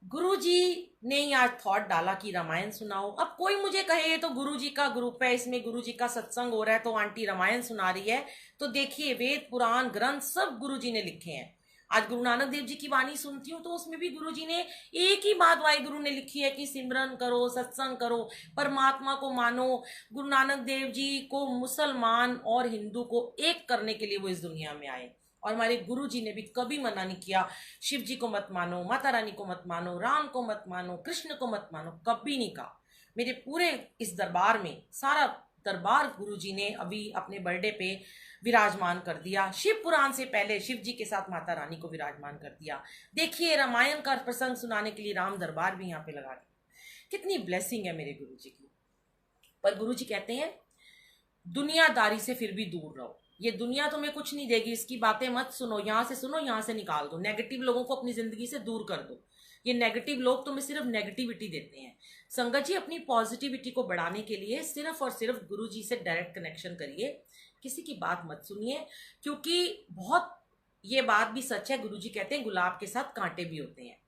गुरु जी ने ही आज थॉट डाला कि रामायण सुनाओ। अब कोई मुझे कहे ये तो गुरु जी का ग्रुप है, इसमें गुरु जी का सत्संग हो रहा है तो आंटी रामायण सुना रही है। तो देखिए, वेद पुराण ग्रंथ सब गुरु जी ने लिखे हैं। आज गुरु नानक देव जी की वाणी सुनती हूँ तो उसमें भी गुरु जी ने एक ही बात वाहिगुरु ने लिखी है कि सिमरन करो, सत्संग करो, परमात्मा को मानो। गुरु नानक देव जी को मुसलमान और हिंदू को एक करने के लिए वो इस दुनिया में आए। और हमारे गुरु जी ने भी कभी मना नहीं किया, शिव जी को मत मानो, माता रानी को मत मानो, राम को मत मानो, कृष्ण को मत मानो, कभी नहीं कहा। मेरे पूरे इस दरबार में सारा दरबार गुरु जी ने अभी अपने बर्थडे पे विराजमान कर दिया। शिव पुराण से पहले शिव जी के साथ माता रानी को विराजमान कर दिया। देखिए, रामायण का प्रसंग सुनाने के लिए राम दरबार भी यहाँ पे लगा दिया। कितनी ब्लेसिंग है मेरे गुरु जी की। पर गुरु जी कहते हैं दुनियादारी से फिर भी दूर रहो, ये दुनिया तुम्हें कुछ नहीं देगी, इसकी बातें मत सुनो, यहां से सुनो, यहां से निकाल दो, नेगेटिव लोगों को अपनी जिंदगी से दूर कर दो। ये नेगेटिव लोग तुम्हें सिर्फ नेगेटिविटी देते हैं। संगत जी, अपनी पॉजिटिविटी को बढ़ाने के लिए सिर्फ और सिर्फ गुरु जी से डायरेक्ट कनेक्शन करिए, किसी की बात मत सुनिए। क्योंकि बहुत, ये बात भी सच है, गुरु जी कहते हैं गुलाब के साथ कांटे भी होते हैं।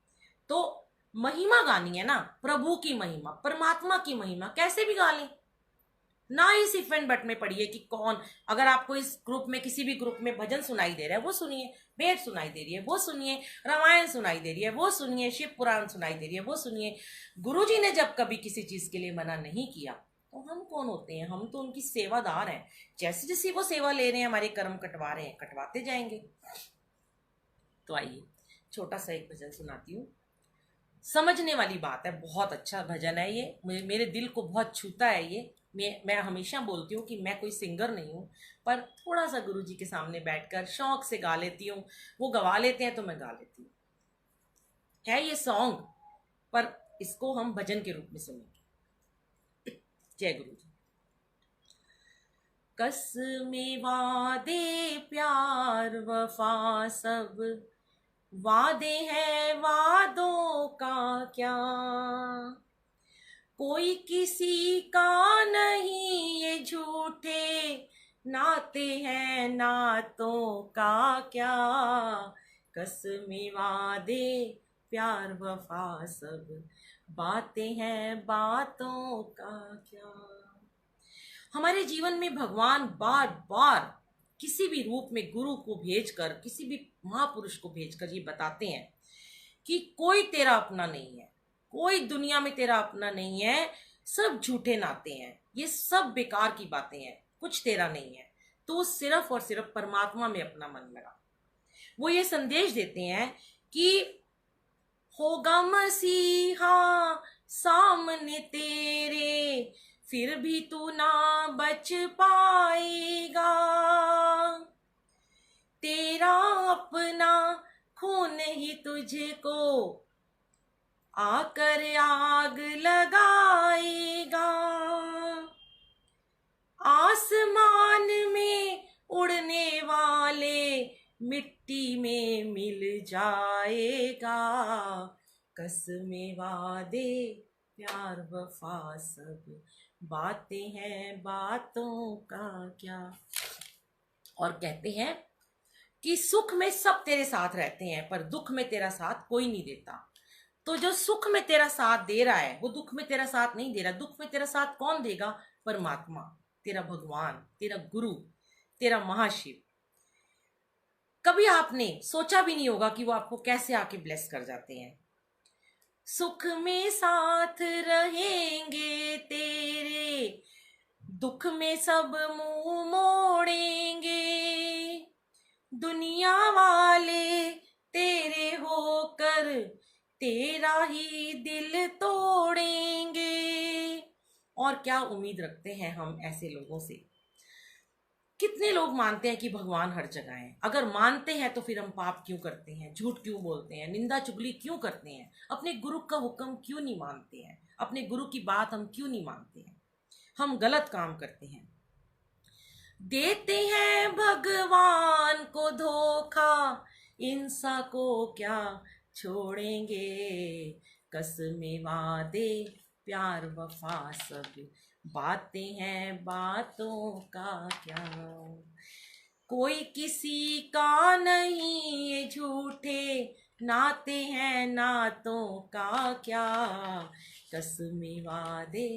तो महिमा गानी है ना, प्रभु की महिमा, परमात्मा की महिमा कैसे भी गा लें, ना इस इफ एंड बट में पढ़िए कि कौन। अगर आपको इस ग्रुप में, किसी भी ग्रुप में भजन सुनाई दे रहा है वो सुनिए, भेंट सुनाई दे रही है वो सुनिए, रामायण सुनाई दे रही है वो सुनिए, शिव पुराण सुनाई दे रही है वो सुनिए। गुरुजी ने जब कभी किसी चीज के लिए मना नहीं किया तो हम कौन होते हैं, हम तो उनकी सेवादार हैं। जैसे जैसे वो सेवा ले रहे हैं, हमारे कर्म कटवा रहे हैं, कटवाते जाएंगे। तो आइए छोटा सा एक भजन सुनाती हूँ, समझने वाली बात है, बहुत अच्छा भजन है ये, मेरे दिल को बहुत छूता है ये। मैं हमेशा बोलती हूँ कि मैं कोई सिंगर नहीं हूँ, पर थोड़ा सा गुरुजी के सामने बैठकर शौक से गा लेती हूँ। वो गवा लेते हैं तो मैं गा लेती हूँ। है ये सॉन्ग, पर इसको हम भजन के रूप में सुनेंगे। जय गुरु जी। कसमें वादे प्यार वफा सब वादे हैं वादों का क्या, कोई किसी का नहीं ये झूठे नाते हैं नातों का क्या, कसमें वादे प्यार वफा सब बातें हैं बातों का क्या। हमारे जीवन में भगवान बार बार किसी भी रूप में गुरु को भेजकर, किसी भी महापुरुष को भेजकर ये बताते हैं कि कोई तेरा अपना नहीं है, कोई दुनिया में तेरा अपना नहीं है, सब झूठे नाते हैं, ये सब बेकार की बातें हैं, कुछ तेरा नहीं है, तो सिर्फ और सिर्फ परमात्मा में अपना मन लगा। वो ये संदेश देते हैं कि होगा मसीहा सामने तेरे, फिर भी तू ना बच पाएगा, तेरा अपना खून ही तुझको आकर आग लगाएगा, आसमान में उड़ने वाले मिट्टी में मिल जाएगा, कसमें वादे प्यार वफा सब बातें हैं बातों का क्या। और कहते हैं कि सुख में सब तेरे साथ रहते हैं पर दुख में तेरा साथ कोई नहीं देता। तो जो सुख में तेरा साथ दे रहा है वो दुख में तेरा साथ नहीं दे रहा। दुख में तेरा साथ कौन देगा? परमात्मा, तेरा भगवान, तेरा गुरु, तेरा महाशिव। कभी आपने सोचा भी नहीं होगा कि वो आपको कैसे आके ब्लेस कर जाते हैं। सुख में साथ रहेंगे तेरे, दुख में सब मुंह मोड़ेंगे, दुनिया वाले तेरे होकर तेरा ही दिल तोड़ेंगे। और क्या उम्मीद रखते हैं हम ऐसे लोगों से? कितने लोग मानते हैं कि भगवान हर जगह है। अगर मानते हैं तो फिर हम पाप क्यों करते हैं, झूठ क्यों बोलते हैं, निंदा चुगली क्यों करते हैं, अपने गुरु का हुक्म क्यों नहीं मानते हैं, अपने गुरु की बात हम क्यों नहीं मानते हैं? हम गलत काम करते हैं, देते हैं भगवान को धोखा, इंसा को क्या छोड़ेंगे, कसमें वादे प्यार वफा सब बातें हैं बातों का क्या। कोई किसी का नहीं ये झूठे नाते हैं नातों का क्या, कसमें वादे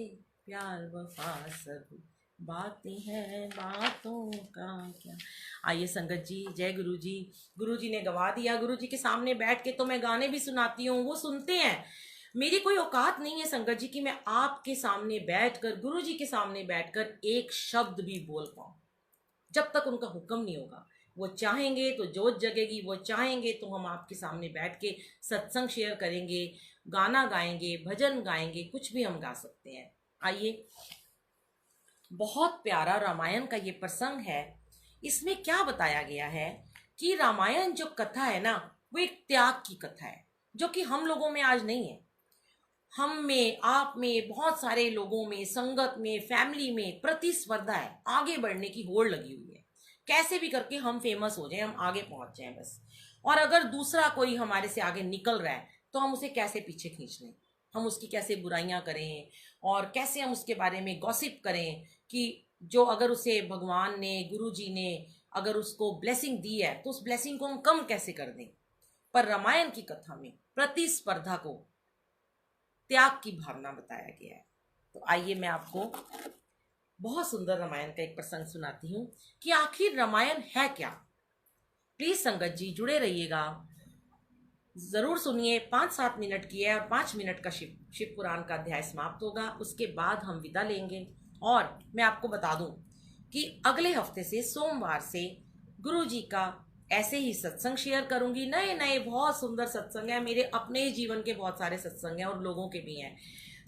प्यार वफा सब बातें हैं बातों का क्या। आइए संगत जी, जय गुरु जी। गुरु जी ने गवा दिया। गुरु जी के सामने बैठ के तो मैं गाने भी सुनाती हूँ, वो सुनते हैं। मेरी कोई औकात नहीं है संगत जी कि मैं आपके सामने बैठकर, गुरु जी के सामने बैठकर एक शब्द भी बोल पाऊँ, जब तक उनका हुक्म नहीं होगा। वो चाहेंगे तो जोत जगेगी, वो चाहेंगे तो हम आपके सामने बैठ के सत्संग शेयर करेंगे, गाना गाएंगे, भजन गाएंगे, कुछ भी हम गा सकते हैं। आइए, बहुत प्यारा रामायण का ये प्रसंग है। इसमें क्या बताया गया है कि रामायण जो कथा है ना, वो एक त्याग की कथा है, जो कि हम लोगों में आज नहीं है। हम में, आप में, बहुत सारे लोगों में, संगत में, फैमिली में प्रतिस्पर्धा है, आगे बढ़ने की होड़ लगी हुई है। कैसे भी करके हम फेमस हो जाएं, हम आगे पहुंच जाएं बस। और अगर दूसरा कोई हमारे से आगे निकल रहा है तो हम उसे कैसे पीछे खींच लें, हम उसकी कैसे बुराइयां करें और कैसे हम उसके बारे में गॉसिप करें कि जो अगर उसे भगवान ने, गुरु जी ने अगर उसको ब्लेसिंग दी है तो उस ब्लेसिंग को हम कम कैसे कर दें। पर रामायण की कथा में प्रतिस्पर्धा को त्याग की भावना बताया गया है। तो आइए मैं आपको बहुत सुंदर रामायण का एक प्रसंग सुनाती हूँ कि आखिर रामायण है क्या। प्लीज संगत जी जुड़े रहिएगा, जरूर सुनिए। 5-7 मिनट की है और 5 मिनट का शिव पुराण का अध्याय समाप्त होगा, उसके बाद हम विदा लेंगे। और मैं आपको बता दूं कि अगले हफ्ते से सोमवार से गुरु जी का ऐसे ही सत्संग शेयर करूंगी। नए नए बहुत सुंदर सत्संग है, मेरे अपने ही जीवन के बहुत सारे सत्संग हैं और लोगों के भी हैं।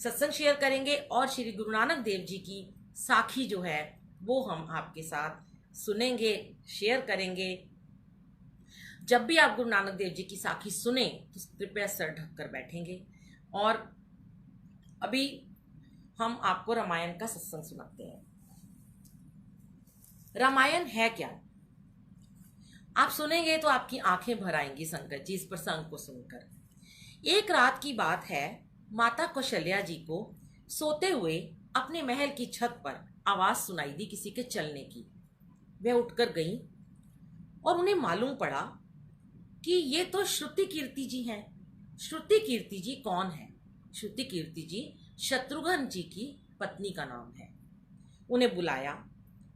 सत्संग शेयर करेंगे और श्री गुरु नानक देव जी की साखी जो है वो हम आपके साथ सुनेंगे, शेयर करेंगे। जब भी आप गुरु नानक देव जी की साखी सुने तो कृपया सर ढककर बैठेंगे। और अभी हम आपको रामायण का सत्संग सुनाते हैं। रामायण है क्या? आप सुनेंगे तो आपकी आंखें भर आएंगी संगत जी इस प्रसंग को सुनकर। एक रात की बात है, माता कौशल्या जी को सोते हुए अपने महल की छत पर आवाज सुनाई दी किसी के चलने की। वे उठकर गईं और उन्हें मालूम पड़ा कि ये तो श्रुति कीर्ति जी हैं। श्रुति कीर्ति जी कौन है? श्रुति कीर्ति जी शत्रुघ्न जी की पत्नी का नाम है। उन्हें बुलाया।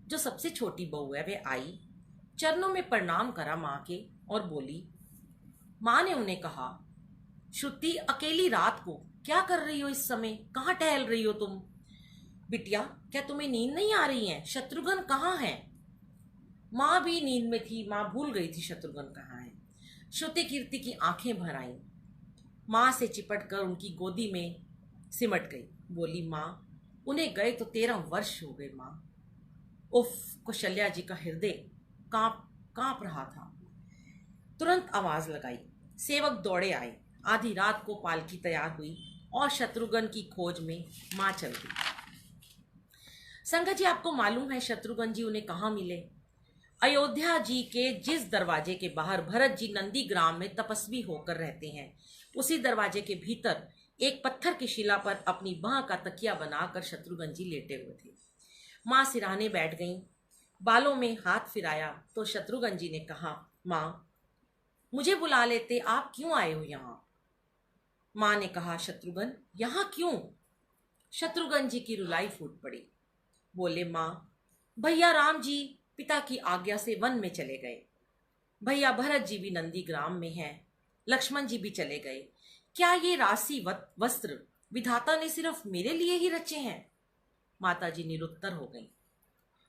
जो सबसे छोटी बहू है वे आई, चरणों में प्रणाम करा माँ के और बोली। माँ ने उन्हें कहा, श्रुति अकेली रात को क्या कर रही हो? इस समय कहाँ टहल रही हो तुम? बिटिया, क्या तुम्हें नींद नहीं आ रही है? शत्रुघ्न कहाँ है? माँ भी नींद में थी, माँ भूल गई थी शत्रुघ्न कहाँ है। श्रुति कीर्ति की आंखें भर आईं। माँ से चिपट कर उनकी गोदी में सिमट गई। बोली, माँ, उन्हें गए तो 13 वर्ष हो गए माँ। उफ! कौशल्या जी का हृदय कांप रहा था। तुरंत आवाज लगाई। सेवक दौड़े आए। आधी रात को पालकी तैयार हुई और शत्रुघ्न की खोज में माँ चल गई। संगत जी, आपको मालूम है शत्रुघ्न जी उन्हें कहाँ मिले? अयोध्या जी के जिस दरवाजे के बाहर भरत जी नंदी ग्राम में तपस्वी होकर रहते हैं, उसी दरवाजे के भीतर एक पत्थर की शिला पर अपनी बाह का तकिया बनाकर शत्रुघ्न जी लेटे हुए थे। माँ सिरहाने बैठ गईं। बालों में हाथ फिराया तो शत्रुघ्न जी ने कहा, माँ, मुझे बुला लेते, आप क्यों आए हो यहाँ? माँ ने कहा, शत्रुघ्न, यहाँ क्यों? शत्रुघ्न जी की रुलाई फूट पड़ी। बोले, माँ, भैया राम जी पिता की आज्ञा से वन में चले गए। भैया भरत जी भी नंदी ग्राम में हैं। लक्ष्मण जी भी चले गए। क्या ये राशि वस्त्र विधाता ने सिर्फ मेरे लिए ही रचे हैं? माता जी निरुत्तर हो गई।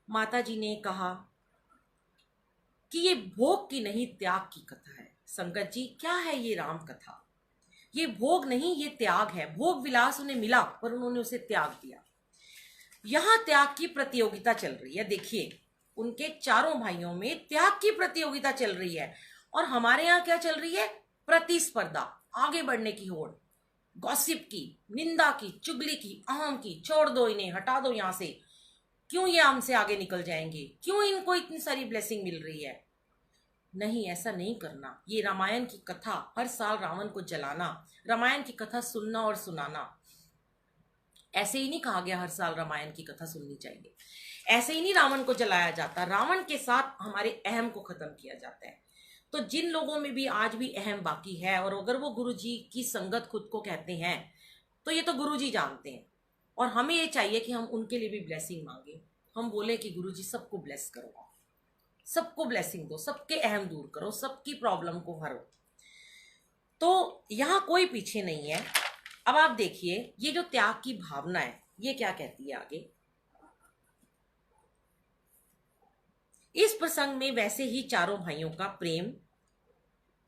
माता जी ने कहा कि ये भोग की नहीं त्याग की कथा है। संगत जी, क्या है ये राम कथा? ये भोग नहीं, ये त्याग है। भोग विलास उन्हें मिला पर उन्होंने उसे त्याग दिया। यहां त्याग की प्रतियोगिता चल रही है। देखिए, उनके चारों भाइयों में त्याग की प्रतियोगिता चल रही है और हमारे यहाँ क्या चल रही है? प्रतिस्पर्धा, आगे बढ़ने की होड़, गॉसिप की, निंदा की, चुगली की, अहम की। छोड़ दो इन्हें, हटा दो यहाँ से। क्यों ये हमसे आगे निकल जाएंगे? क्यों इनको इतनी सारी ब्लेसिंग मिल रही है? नहीं, ऐसा नहीं करना। ये रामायण की कथा, हर साल रावण को जलाना, रामायण की कथा सुनना और सुनाना, ऐसे ही नहीं कहा गया हर साल रामायण की कथा सुननी चाहिए। ऐसे ही नहीं रावण को जलाया जाता। रावण के साथ हमारे अहम को खत्म किया जाता है। तो जिन लोगों में भी आज भी अहम बाकी है और अगर वो गुरु जी की संगत खुद को कहते हैं तो ये तो गुरु जी जानते हैं और हमें ये चाहिए कि हम उनके लिए भी ब्लेसिंग मांगे। हम बोले कि गुरु जी सबको ब्लेस करो, सबको ब्लेसिंग दो, सबके अहम दूर करो, सबकी प्रॉब्लम को हरो। तो यहाँ कोई पीछे नहीं है। अब आप देखिए, ये जो त्याग की भावना है ये क्या कहती है आगे। इस प्रसंग में वैसे ही चारों भाइयों का प्रेम,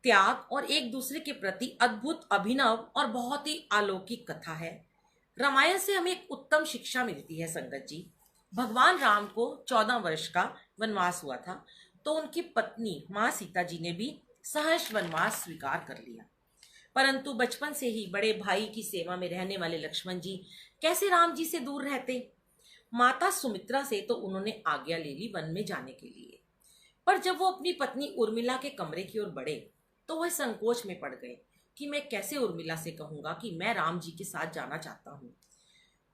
त्याग और एक दूसरे के प्रति अद्भुत, अभिनव और बहुत ही अलौकिक कथा है। रामायण से हमें एक उत्तम शिक्षा मिलती है संगत जी। भगवान राम को 14 वर्ष का वनवास हुआ था तो उनकी पत्नी मां सीता जी ने भी सहर्ष वनवास स्वीकार कर लिया। परंतु बचपन से ही बड़े भाई की सेवा में रहने वाले लक्ष्मण जी कैसे राम जी से दूर रहते? माता सुमित्रा से तो उन्होंने आज्ञा ले ली वन में जाने के लिए, पर जब वो अपनी पत्नी उर्मिला के कमरे की ओर बढ़े तो वह संकोच में पड़ गए कि मैं कैसे उर्मिला से कहूंगा कि मैं राम जी के साथ जाना चाहता हूँ।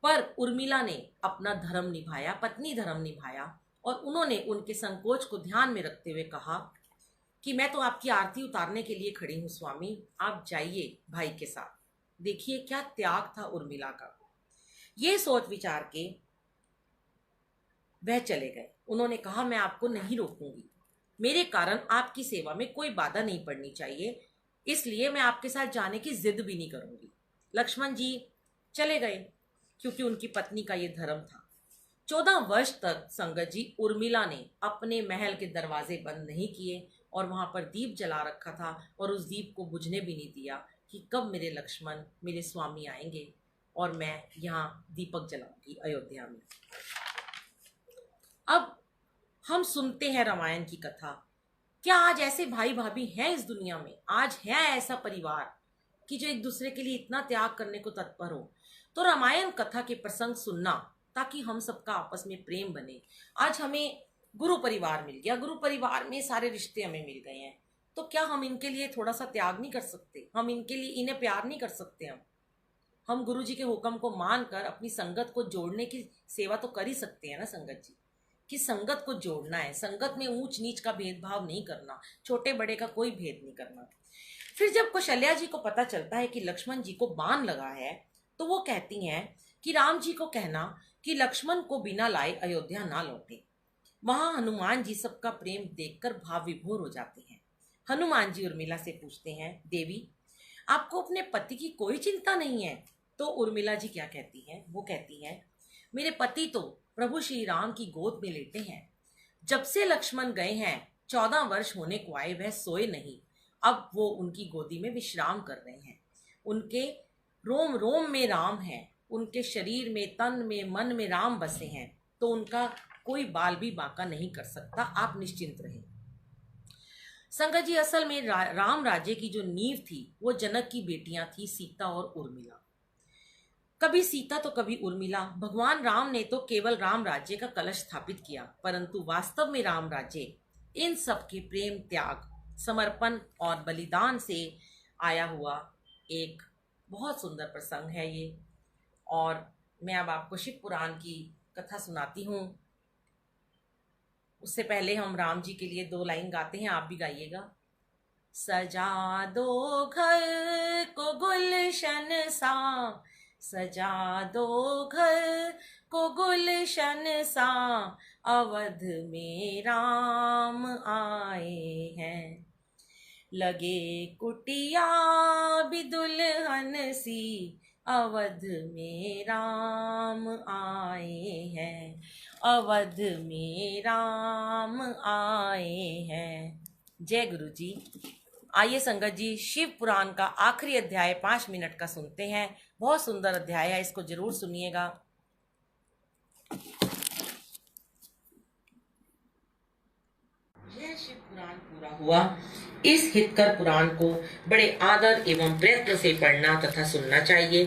पर उर्मिला ने अपना धर्म निभाया, पत्नी धर्म निभाया और उन्होंने उनके संकोच को ध्यान में रखते हुए कहा कि मैं तो आपकी आरती उतारने के लिए खड़ी हूँ स्वामी, आप जाइए भाई के साथ। देखिए क्या त्याग था उर्मिला का। ये सोच विचार के वह चले गए। उन्होंने कहा, मैं आपको नहीं रोकूंगी, मेरे कारण आपकी सेवा में कोई बाधा नहीं पड़नी चाहिए, इसलिए मैं आपके साथ जाने की जिद भी नहीं करूंगी। लक्ष्मण जी चले गए क्योंकि उनकी पत्नी का ये धर्म था। 14 वर्ष तक संगत जी उर्मिला ने अपने महल के दरवाजे बंद नहीं किए और वहां पर दीप जला रखा था और उस दीप को बुझने भी नहीं दिया कि कब मेरे लक्ष्मण, मेरे स्वामी आएंगे और मैं यहाँ दीपक जलाऊंगी अयोध्या में। अब हम सुनते हैं रामायण की कथा। क्या आज ऐसे भाई भाभी हैं इस दुनिया में? आज है ऐसा परिवार कि जो एक दूसरे के लिए इतना त्याग करने को तत्पर हो? तो रामायण कथा के प्रसंग सुनना ताकि हम सबका आपस में प्रेम बने। आज हमें गुरु परिवार मिल गया, गुरु परिवार में सारे रिश्ते हमें मिल गए हैं, तो क्या हम इनके लिए थोड़ा सा त्याग नहीं कर सकते? हम इनके लिए इन्हें प्यार नहीं कर सकते? हम गुरु जी के हुक्म को मानकर अपनी संगत को जोड़ने की सेवा तो कर ही सकते हैं ना संगत जी, कि संगत को जोड़ना है। संगत में ऊंच नीच का भेदभाव नहीं करना, छोटे बड़े का कोई भेद नहीं करना। फिर जब कौशल्या जी को पता चलता है कि लक्ष्मण जी को बाण लगा है, तो वो कहती हैं कि राम जी को कहना कि लक्ष्मण को बिना लाए अयोध्या ना लौटे। वहां हनुमान जी सबका प्रेम देखकर भाव विभोर हो जाते हैं। हनुमान जी उर्मिला से पूछते हैं, देवी आपको अपने पति की कोई चिंता नहीं है? तो उर्मिला जी क्या कहती हैं? वो कहती हैं, मेरे पति तो प्रभु श्री राम की गोद में लेटे हैं। जब से लक्ष्मण गए हैं 14 वर्ष होने को आए, वह सोए नहीं। अब वो उनकी गोदी में विश्राम कर रहे हैं। उनके रोम रोम में राम है, उनके शरीर में, तन में, मन में राम बसे हैं, तो उनका कोई बाल भी बांका नहीं कर सकता। आप निश्चिंत रहें। संगत जी, असल में राम राज्य की जो नींव थी वो जनक की बेटियां थी, सीता और उर्मिला। कभी सीता तो कभी उर्मिला। भगवान राम ने तो केवल राम राज्य का कलश स्थापित किया, परंतु वास्तव में राम राज्य इन सब के प्रेम, त्याग, समर्पण और बलिदान से आया हुआ एक बहुत सुंदर प्रसंग है ये। और मैं अब आपको शिव पुराण की कथा सुनाती हूँ। उससे पहले हम राम जी के लिए 2 लाइन गाते हैं, आप भी गाइएगा। सजा दो घर को गुलशन सा, सजा दो घर को गुलशन सा, अवध में राम आए हैं। लगे कुटिया भी दुल्हन सी, अवध में राम आए हैं, अवध में राम आए हैं। जय गुरु जी। आइए संगत जी, शिव पुराण का आखिरी अध्याय 5 मिनट का सुनते हैं। बहुत सुंदर अध्याय है, इसको जरूर सुनिएगा। यह शिव पुराण पूरा हुआ। इस हितकर पुराण को बड़े आदर एवं प्रयत्न से पढ़ना तथा सुनना चाहिए।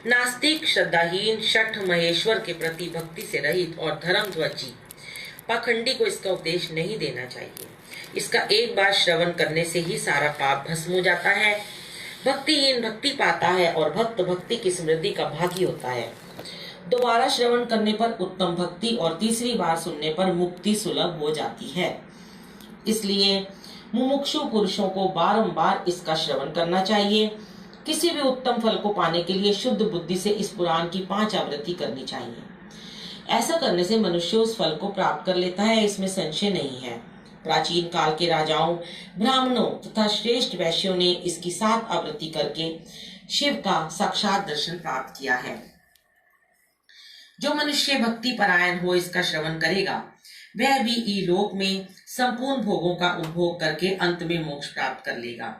नास्तिक, श्रद्धाहीन, शठ महेश्वर के प्रति भक्ति से रहित और धर्मध्वजी पाखंडी को इसका उपदेश नहीं देना चाहिए। इसका एक बार श्रवण करने से ही सारा पाप भस्म हो जाता है। भक्तिहीन भक्ति पाता है और भक्त भक्ति की समृद्धि का भागी होता है। दोबारा श्रवण करने पर उत्तम भक्ति और तीसरी बार सुनने पर मुक्ति सुलभ हो जाती है। इसलिए मुमुक्षु पुरुषों को बारंबार इसका श्रवण करना चाहिए। किसी भी उत्तम फल को पाने के लिए शुद्ध बुद्धि से इस पुराण की 5 आवृत्ति करनी चाहिए। ऐसा करने से मनुष्य उस फल को प्राप्त कर लेता है, इसमें संशय नहीं है। प्राचीन काल के राजाओं, ब्राह्मणों तथा श्रेष्ठ वैश्यों ने इसकी 7 आवृत्ति करके शिव का साक्षात दर्शन प्राप्त किया है। जो मनुष्य भक्ति परायण हो इसका श्रवण करेगा, वह भी इलोक में संपूर्ण भोगों का उपभोग करके अंत में मोक्ष प्राप्त कर लेगा।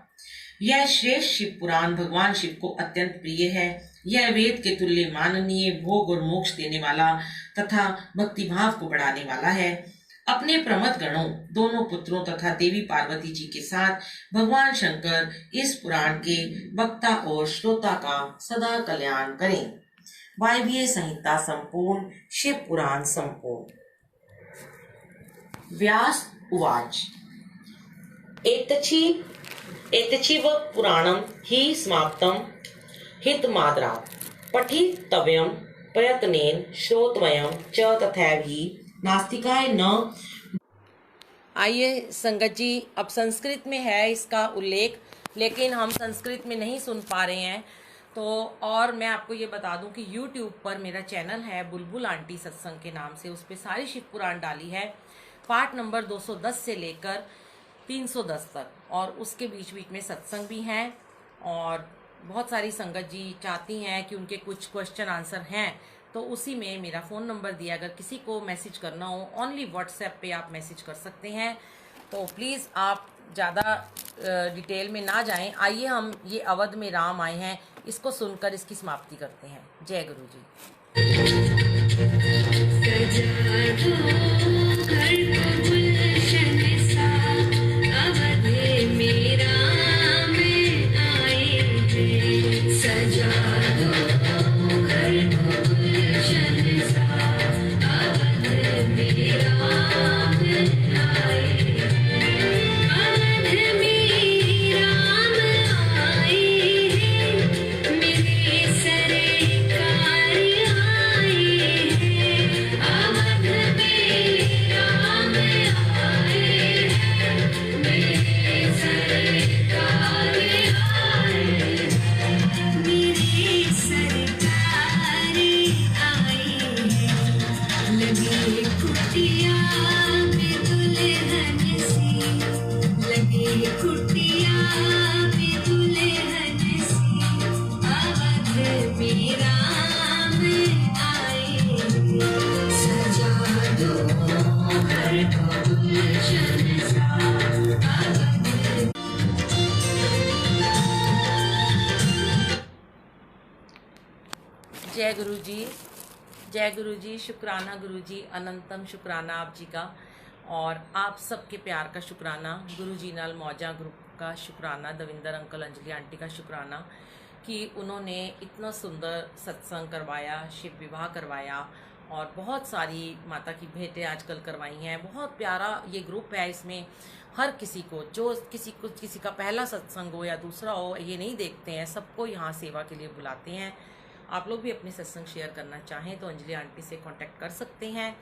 यह श्रेष्ठ शिव पुराण भगवान शिव को अत्यंत प्रिय है। यह वेद के तुल्य माननीय, भोग और मोक्ष देने वाला तथा भक्ति भाव को बढ़ाने वाला है। अपने प्रमथ गणों, दोनों पुत्रों तथा देवी पार्वती जी के साथ भगवान शंकर इस पुराण के वक्ता और श्रोता का सदा कल्याण करें। वायव्य संहिता संपूर्ण, शिव पुराण संपूर्ण। व्यास उवाच एतचिव पुराणम हि समाप्तम हितमाद्रा पठितव्यम प्रयत्नेन श्रोतव्यम च तथैवि नास्तिकाय न। आइए संगत जी, अब संस्कृत में है इसका उल्लेख, लेकिन हम संस्कृत में नहीं सुन पा रहे हैं। तो और मैं आपको ये बता दूं कि YouTube पर मेरा चैनल है बुलबुल आंटी सत्संग के नाम से, उस पर सारी शिव पुराण डाली है, पार्ट नंबर 210 से लेकर 310 तक, और उसके बीच बीच में सत्संग भी हैं। और बहुत सारी संगत जी चाहती हैं कि उनके कुछ क्वेश्चन आंसर हैं, तो उसी में मेरा फ़ोन नंबर दिया, अगर किसी को मैसेज करना हो ओनली व्हाट्सएप पे आप मैसेज कर सकते हैं। तो प्लीज़ आप ज़्यादा डिटेल में ना जाएं। आइए हम ये अवध में राम आए हैं, इसको सुनकर इसकी समाप्ति करते हैं। जय गुरु जी। सजा कुटिया में दुल्हन सी, लगे कुटिया में दुल्हन सी, अवध में राम आए, सजा दो हर गुलशन सा, अवध। जय गुरु जी, जय गुरु जी। शुक्राना गुरु जी, अनंतम शुक्राना आप जी का, और आप सबके प्यार का शुक्राना। गुरु जी नाल मौजा ग्रुप का शुक्राना, दविंदर अंकल, अंजलि आंटी का शुक्राना कि उन्होंने इतना सुंदर सत्संग करवाया, शिव विवाह करवाया और बहुत सारी माता की भेंटें आजकल करवाई हैं। बहुत प्यारा ये ग्रुप है। इसमें हर किसी को, जो किसी का पहला सत्संग हो या दूसरा हो, ये नहीं देखते हैं, सबको यहाँ सेवा के लिए बुलाते हैं। आप लोग भी अपने सत्संग शेयर करना चाहें तो अंजलि आंटी से कांटेक्ट कर सकते हैं।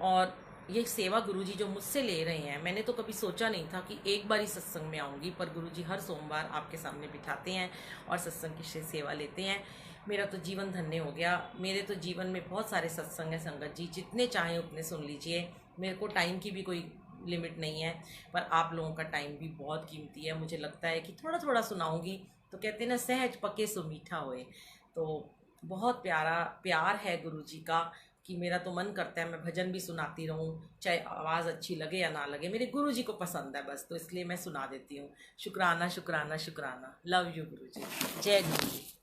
और ये सेवा गुरुजी जो मुझसे ले रहे हैं, मैंने तो कभी सोचा नहीं था कि एक बार ही सत्संग में आऊँगी, पर गुरुजी हर सोमवार आपके सामने बिठाते हैं और सत्संग की सेवा लेते हैं। मेरा तो जीवन धन्य हो गया। मेरे तो जीवन में बहुत सारे सत्संग हैं संगत जी, जितने चाहें उतने सुन लीजिए। मेरे को टाइम की भी कोई लिमिट नहीं है, पर आप लोगों का टाइम भी बहुत कीमती है। मुझे लगता है कि थोड़ा थोड़ा सुनाऊंगी तो कहते हैं ना, सहज पके सो मीठा होए। तो बहुत प्यारा प्यार है गुरु जी का कि मेरा तो मन करता है मैं भजन भी सुनाती रहूं, चाहे आवाज़ अच्छी लगे या ना लगे, मेरे गुरु जी को पसंद है बस, तो इसलिए मैं सुना देती हूँ। शुक्राना शुक्राना शुक्राना। लव यू गुरु जी। जय गुरु जी।